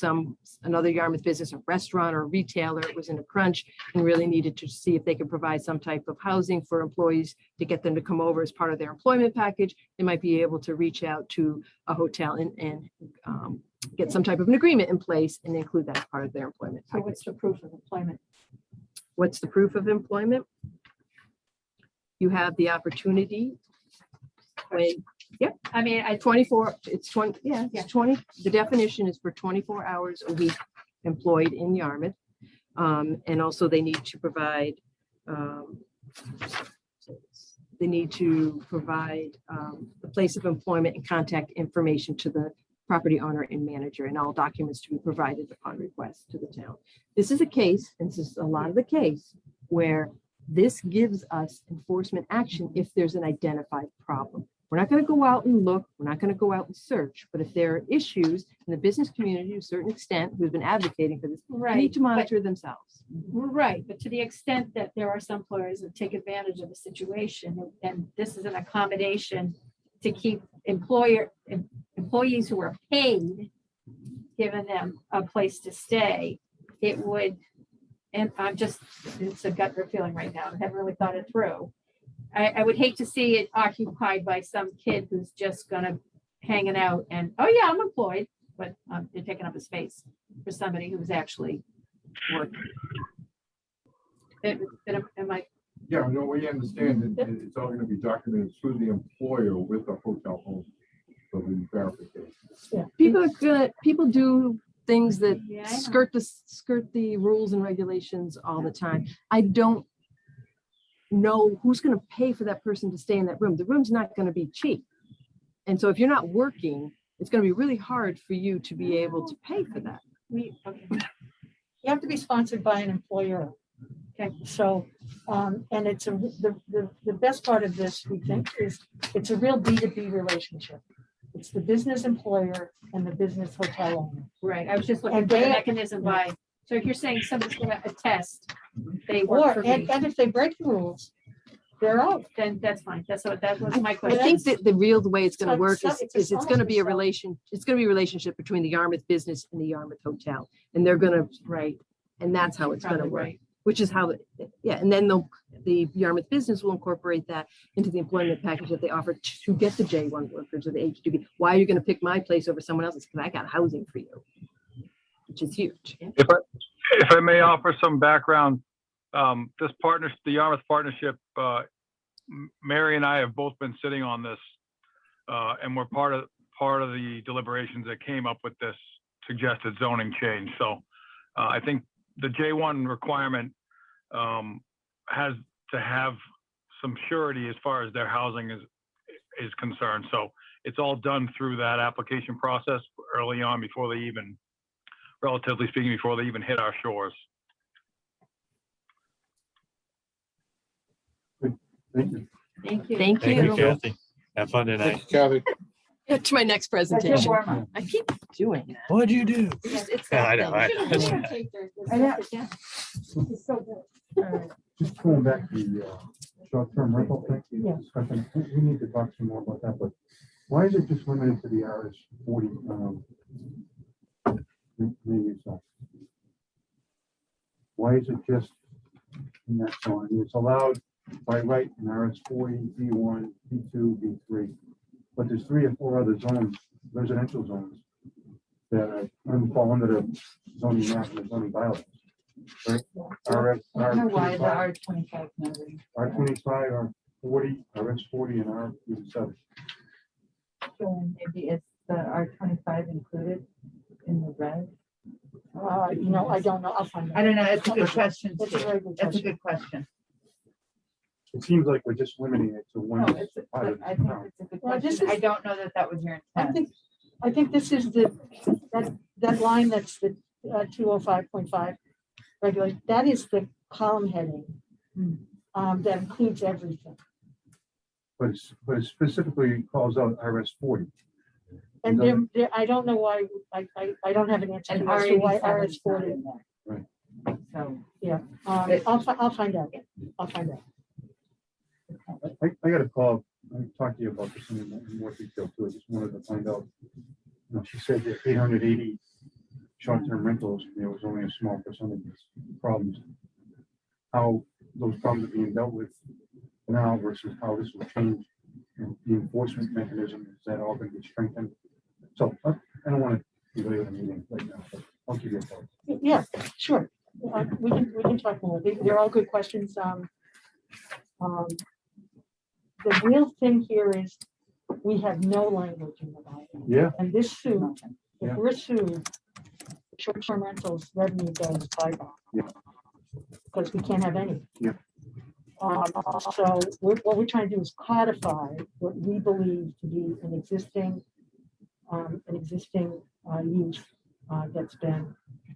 another Yarmouth business, a restaurant or a retailer was in a crunch and really needed to see if they could provide some type of housing for employees to get them to come over as part of their employment package. They might be able to reach out to a hotel and get some type of an agreement in place and include that as part of their employment So package. what's the proof of employment? What's the proof of employment? You have the opportunity when, I mean, I 24, it's 20, yeah, Yeah. it's 20, the definition is for 24 hours a week employed in Yarmouth. And also they need to provide, the place of employment and contact information to the property owner and manager, and all documents to be provided upon request to the town. This is a case, and this is a lot of the case, where this gives us enforcement action if there's an identified problem. We're not going to go out and look, we're not going to go out and search, but if there are issues in the business community to a certain extent who's been advocating for this, they right. need to but- monitor themselves. Right, but to the extent that there are some employers that take advantage of the situation, and this is an accommodation to keep employees who are paid, giving them a place to stay, it would, and it's a gut feeling right now, I haven't really thought it through. I would hate to see it occupied by some kid who's just gonna hanging out and, oh yeah, I'm employed, but they're taking up a space for somebody who's actually working. Am I, Yeah, no, we understand that it's all gonna be documented through the employer with the hotel owner for the verification. People do things that Yeah, I know. skirt the rules and regulations all the time. I don't know who's going to pay for that person to stay in that room. The room's not going to be cheap. And so if you're not working, it's going to be really hard for you to be able to pay for that. okay. You have to be sponsored by an employer. Okay. So, and it's the best part of this, we think, is it's a real B2B relationship. It's the business employer and the business hotel owner. Right, I was just looking And for the they- mechanism by, so if you're saying somebody's gonna attest, they work for me, And if they break the rules, they're out. then that's fine, that was my I question. think that the way it's going to So work it's is it's going to be a relationship between the Yarmouth business and the Yarmouth hotel. And they're going to, Right, and that's how it's going to probably work, right. which is how, and then the Yarmouth business will incorporate that into the employment package that they offer to get the J1 workers or the H2B. Why are you going to pick my place over someone else's? Because I got housing for you, which is huge. If I may offer some background, the Yarmouth partnership, Mary and I have both been sitting on this, and we're part of the deliberations that came up with this suggested zoning change. So I think the J1 requirement has to have some surety as far as their housing is concerned. So it's all done through that application process early on before they even, relatively speaking, before they even hit our shores. Thank you. Thank you. Thank Thank you, you. Kathy. Have fun tonight. Thank you, Kathy. To my next That's your presentation. warm-up. I keep doing that. What'd you do? It's Yeah, I that know. thing. That's Yeah, right. take the- I know. yeah. It's so good. Just going back to the short-term rental thing, Yeah. discussion, we need to talk some more about that, but why is it just limited to the RS 40? Maybe it's not. Why is it just in that zone? I mean, it's allowed by right in RS 40, B1, B2, B3, but there's 3 or 4 other zones, residential zones, that fall under the zoning map and the zoning bylaws. Right? I don't know why the R25, R25 number. R25, R40, RS 40, and R37. So maybe it's the R25 included in the red. I don't know. I'll find out. I don't know. It's a good question. That's a too. very good That's a question. good question. It seems like we're just limiting it to No, one it's, part of I the think town. it's a good Well, this question. I is- don't know that was your I intent. think this is that line that's the 205.5 regulate, that is the column heading. That includes everything. But it specifically calls out RS 40. And I don't know why, I don't have an answer And to as to why R87 RS is not 40. in there. Right. So. I'll find out. I'll find out. I got a call talked to you about this in more detail too. I just wanted to find out. She said that 880 short-term rentals, there was only a small percentage of problems. How those problems are being dealt with now versus how this will change, and the enforcement mechanism, is that all going to be strengthened? So I don't want to delay the meeting right now, but I'll give you a call. Yeah, sure. We can talk more. They're all good questions. The real thing here is we have no language in the bylaw. Yeah. And this suit, Yeah. if we're sued, short-term rentals revenue goes bye-bye. Yeah. Because we can't have any. Yeah. So what we're trying to do is codify what we believe to be an existing use that's been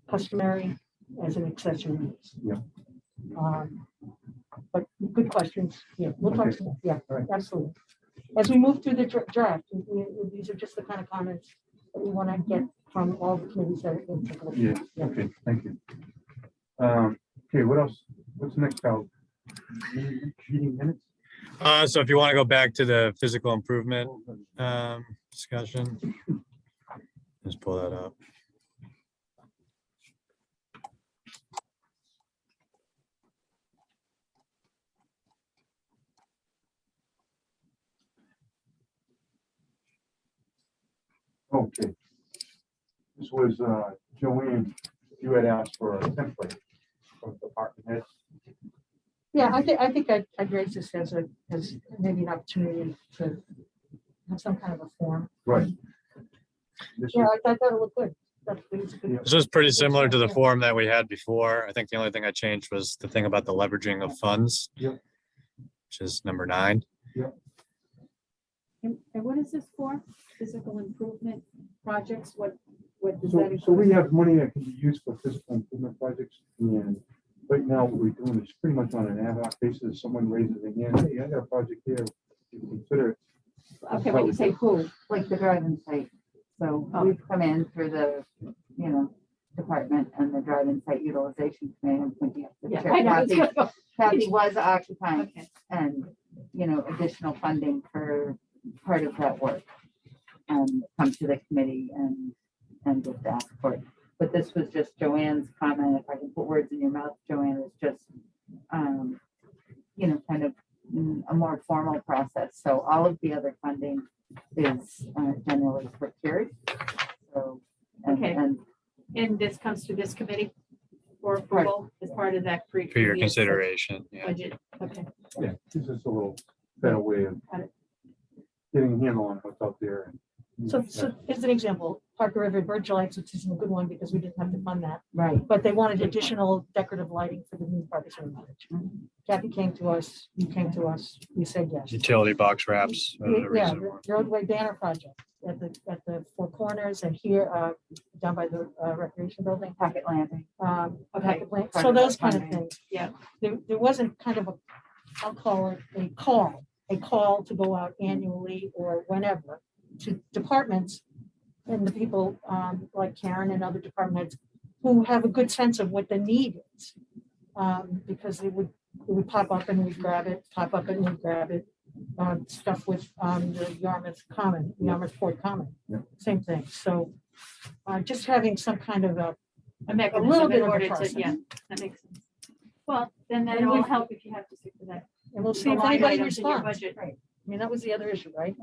customary as an accessory use. Yeah. But good questions. Yeah, we'll talk. Okay. Some- Yeah, All right. absolutely. As we move through the draft, these are just the kind of comments that we want to get from all the committees that are in. Yeah, okay, thank you. Okay, what else? What's next, Cal? Meeting minutes? So if you want to go back to the physical improvement discussion, just pull that up. Okay. This was Joanne, you had asked for a template from the department heads. Yeah, I think I'd raise this as maybe an opportunity to have some kind of a form. Right. This Yeah, is, I thought that would look good. It's a good- This was pretty similar to the form that we had before. I think the only thing I changed was the thing about the leveraging of funds. Yep. Which is number 9. And what is this for? Physical improvement projects? What does that so include? we have money that can be used for physical improvement projects, and right now what we're doing is pretty much on an ad hoc basis. Someone raises a hand, hey, I got a project here, you can consider it. Okay, when you say who? Like the drive-in site. So we've come in through the, department and the drive-in site utilization committee. I'm thinking of the Yeah, chair. I know. it's Kathy- gonna Kathy was occupying go. Okay. and, additional funding for part of that work. Come to the committee and just ask for it. But this was just Joanne's comment. If I can put words in your mouth, Joanne, is just, kind of a more formal process. So all of the other funding is generally procured. So, Okay. and And this comes to this committee for approval as part of that For your previous consideration. Yeah. budget. Okay. Yeah, this is a little better way of Got it. getting a handle on what's out there. So as an example, Parker River Bird Lights, which isn't a good one because we didn't have to fund that, right. but they wanted additional decorative lighting for the new Parker River Village. Kathy came to us, you came to us, we said yes. Utility box wraps. are the Yeah, reason the why. roadway banner project at the Four Corners and here, down by the recreation building. Pocket landing. Okay. So those kind of Funding. things. Yeah. There wasn't kind of I'll call it a call to go out annually or whenever to departments and the people like Karen and other department heads who have a good sense of what the need is. Because it would pop up and we'd grab it, pop up and we'd grab it. Stuff with the Yarmouth Common, Yarmouth Port Common, Yeah. same thing. So just having some kind of A little mechanism bit in of a order to, process. yeah, that makes sense. Well, then And it will we- help if you have to stick to that. And we'll The see if line anybody items in your responds. budget. Right. I mean, that was the other issue, right?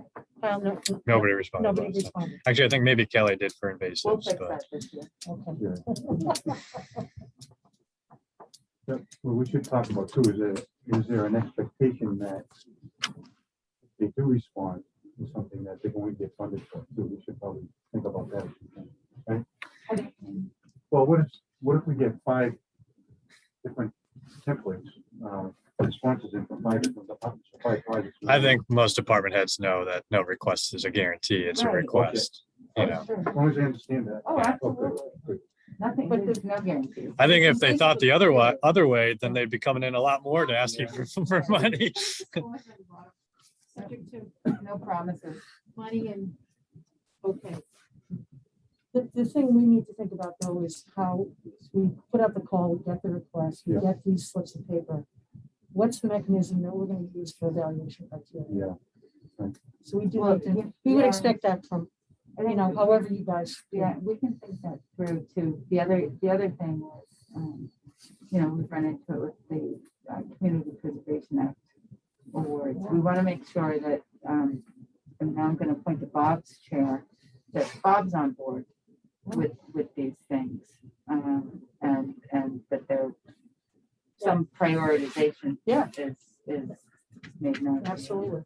Kyle, Nobody responded. Nobody last time. responded. Actually, I think maybe Kelly did for We'll invasives, fix but that this year. Okay. What we should talk about too is there an expectation that if they do respond to something that they're going to get funded for? So we should probably think about that. Right? Well, what if we get 5 different templates, responses in from 5 different departments, 5 projects? I think most department heads know that no request is a guarantee. It's a Right. request. You know, As long as they understand that. Oh, Okay, absolutely. good. Nothing, But there's no guarantees. I think if they thought the other way, then they'd be coming in a lot more to ask you for money. Subject to No promises. money and, okay. The thing we need to think about though is how we put out the call, we get the request, we Yeah. get these slips of paper. What's the mechanism that we're going to use for evaluation criteria? Yeah. So we do, Well, have to- we would yeah. expect that from, I think we- however you guys. Yeah, we can think that through too. The other thing was, we've run into it with the Community Preservation Act awards. We want to make sure that, and now I'm going to point to Bob's chair, that Bob's on board with these things. And that there, some prioritization. Yeah. Is made known. Absolutely.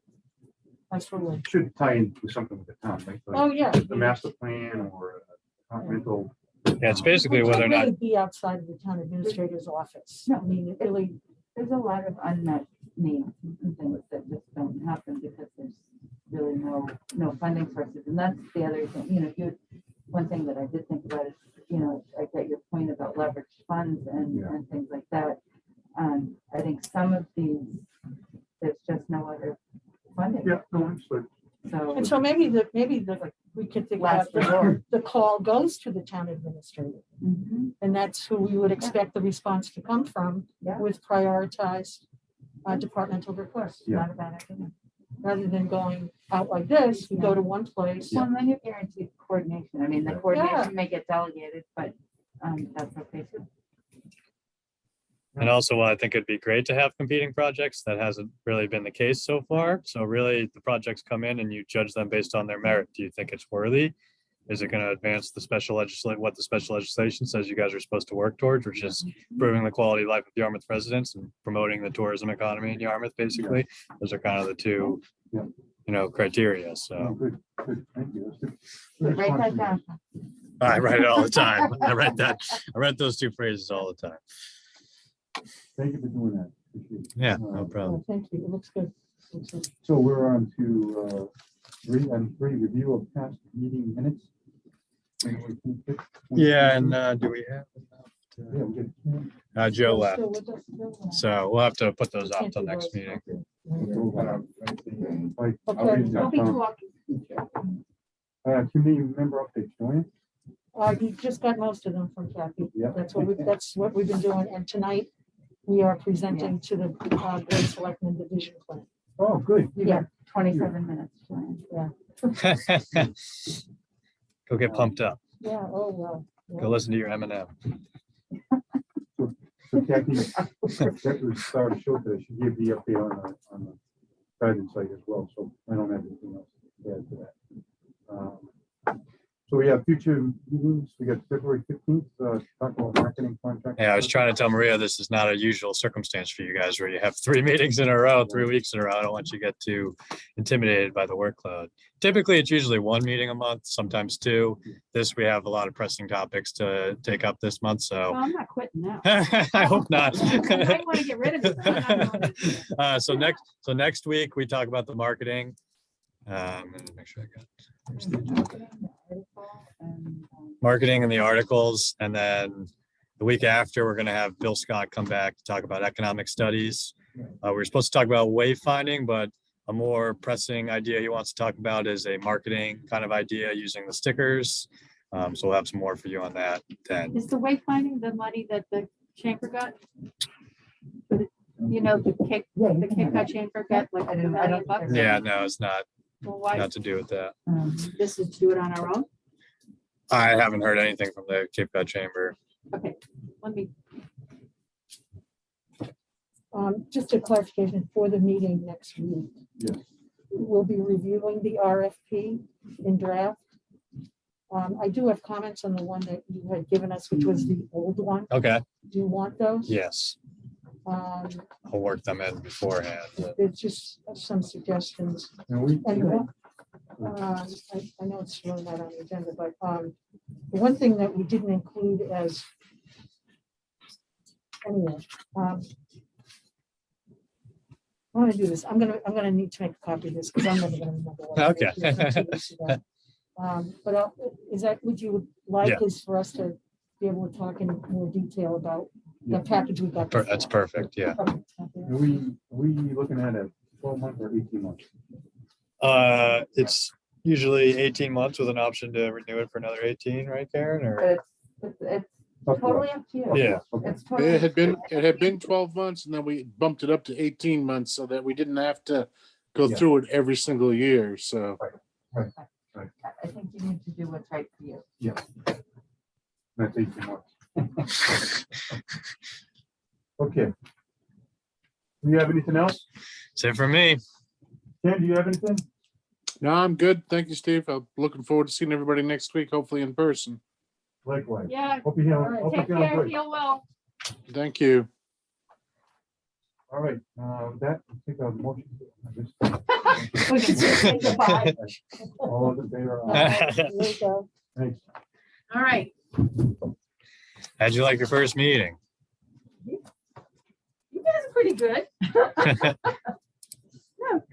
Absolutely. Should tie in with something with the town, right? Like Oh, yeah. The master plan or continental. Yeah, it's basically It whether or can't not, really Be outside of the town administrator's office. No. I mean, it really, There's a lot of unmet needs and things that just don't happen because there's really no funding sources. And that's the other thing, one thing that I did think about is, I get your point about leveraged funds and things like that. I think some of these, there's just no other funding. Yeah, no, understood. and So, so maybe we could think Last about resort. the call goes to the town administrator. mhm, And that's who we would expect the response to come from Yeah. with prioritized departmental requests. Yeah. not a bad idea. Rather than going out like this, we go to one place. Well, then you're guaranteed coordination. I mean, the coordination may get delegated, but that's okay too. and also I think it'd be great to have competing projects. That hasn't really been the case so far. So really the projects come in and you judge them based on their merit. Do you think it's worthy? Is it going to advance the what the special legislation says you guys are supposed to work towards, which is improving the quality of life of Yarmouth residents and promoting the tourism economy in Yarmouth, basically? Those are kind of the two, Yeah. criteria. Oh, So good, good, thank you. That's good. Write that Response. down. I write it all the time. I write those two phrases all the time. Thank you for doing that. Appreciate it. Yeah, no problem. Oh, thank you. It looks good. Looks good. So we're on to three, review of past meeting minutes. Yeah, and do we have? Yeah, we get. Joe Still left, with us, Bill? so we'll have to put those off Can't till do next those. meeting. Like, Okay. Don't be talking. Committee member updates, Joanne? You just got most of them from Kathy. Yeah. That's what we've been doing. And tonight we are presenting to the Board of Selectmen Division Plan. Oh, good. You got 27 minutes. Joanne. Go get pumped up. Yeah, oh, well. yeah. Go listen to your Eminem. So Kathy, that was Sarah Schultz, she gave the update on the guidance site as well, so I don't have anything else to add to that. So we have future meetings, we got February 15th, talk about marketing contract. Yeah, I was trying to tell Maria, this is not a usual circumstance for you guys where you have 3 meetings in a row, 3 weeks in a row. I don't want you to get too intimidated by the workload. Typically, it's usually 1 meeting a month, sometimes 2. This, we have a lot of pressing topics to take up this month, Well, so I'm not quitting now. I hope not. I want to get rid of it. but I'm not going to. So next week, we talk about the marketing. Let me make sure I got. where's the agenda? Marketing and the articles, and then the week after, we're gonna have Bill Scott come back to talk about economic studies. We're supposed to talk about wayfinding, but a more pressing idea he wants to talk about is a marketing kind of idea using the stickers. So we'll have some more for you on that then. Is the wayfinding the money that the chamber got? The Cape Cod chamber got like I $1 don't million think bucks? they're- Yeah, no, it's not Well, why, to do with that. this is to do it on our own? I haven't heard anything from the Cape Cod Chamber. Okay, let me, Just a clarification for the meeting next week. Yes. We'll be reviewing the RFP in draft. I do have comments on the one that you had given us, which was the old one. Okay, Do you want those? yes, Um, I'll work them in beforehand. There's just some suggestions. And we, And I know it's really not on the agenda, but the one thing that we didn't include as anyway, I want to do this. I'm gonna need to make a copy of this because I'm never gonna remember. what I Okay. did from 2 weeks ago. But is that what you would like Yeah. is for us to be able to talk in more detail about the package we got? That's perfect, yeah. Okay. are we looking at a 12-month or 18 months? It's usually 18 months with an option to renew it for another 18, right, Karen? Or It's totally up to you. yeah, Okay. It's totally. It had been 12 months and then we bumped it up to 18 months so that we didn't have to go Yeah. through it every single year, so. I think you need to do what's right for you. That's 18 months. Okay. Do you have anything else? That's it for me. Ken, do you have anything? No, I'm good. Thank you, Steve. I'm looking forward to seeing everybody next week, hopefully in person. Likewise. Yeah, Hope you heal. Hope you take feel care, good. heal well. Thank you. All right, with that, we'll take a motion. We can say goodbye. All those in favor? There you go. Thanks. All right. How'd you like your first meeting? You guys are pretty good.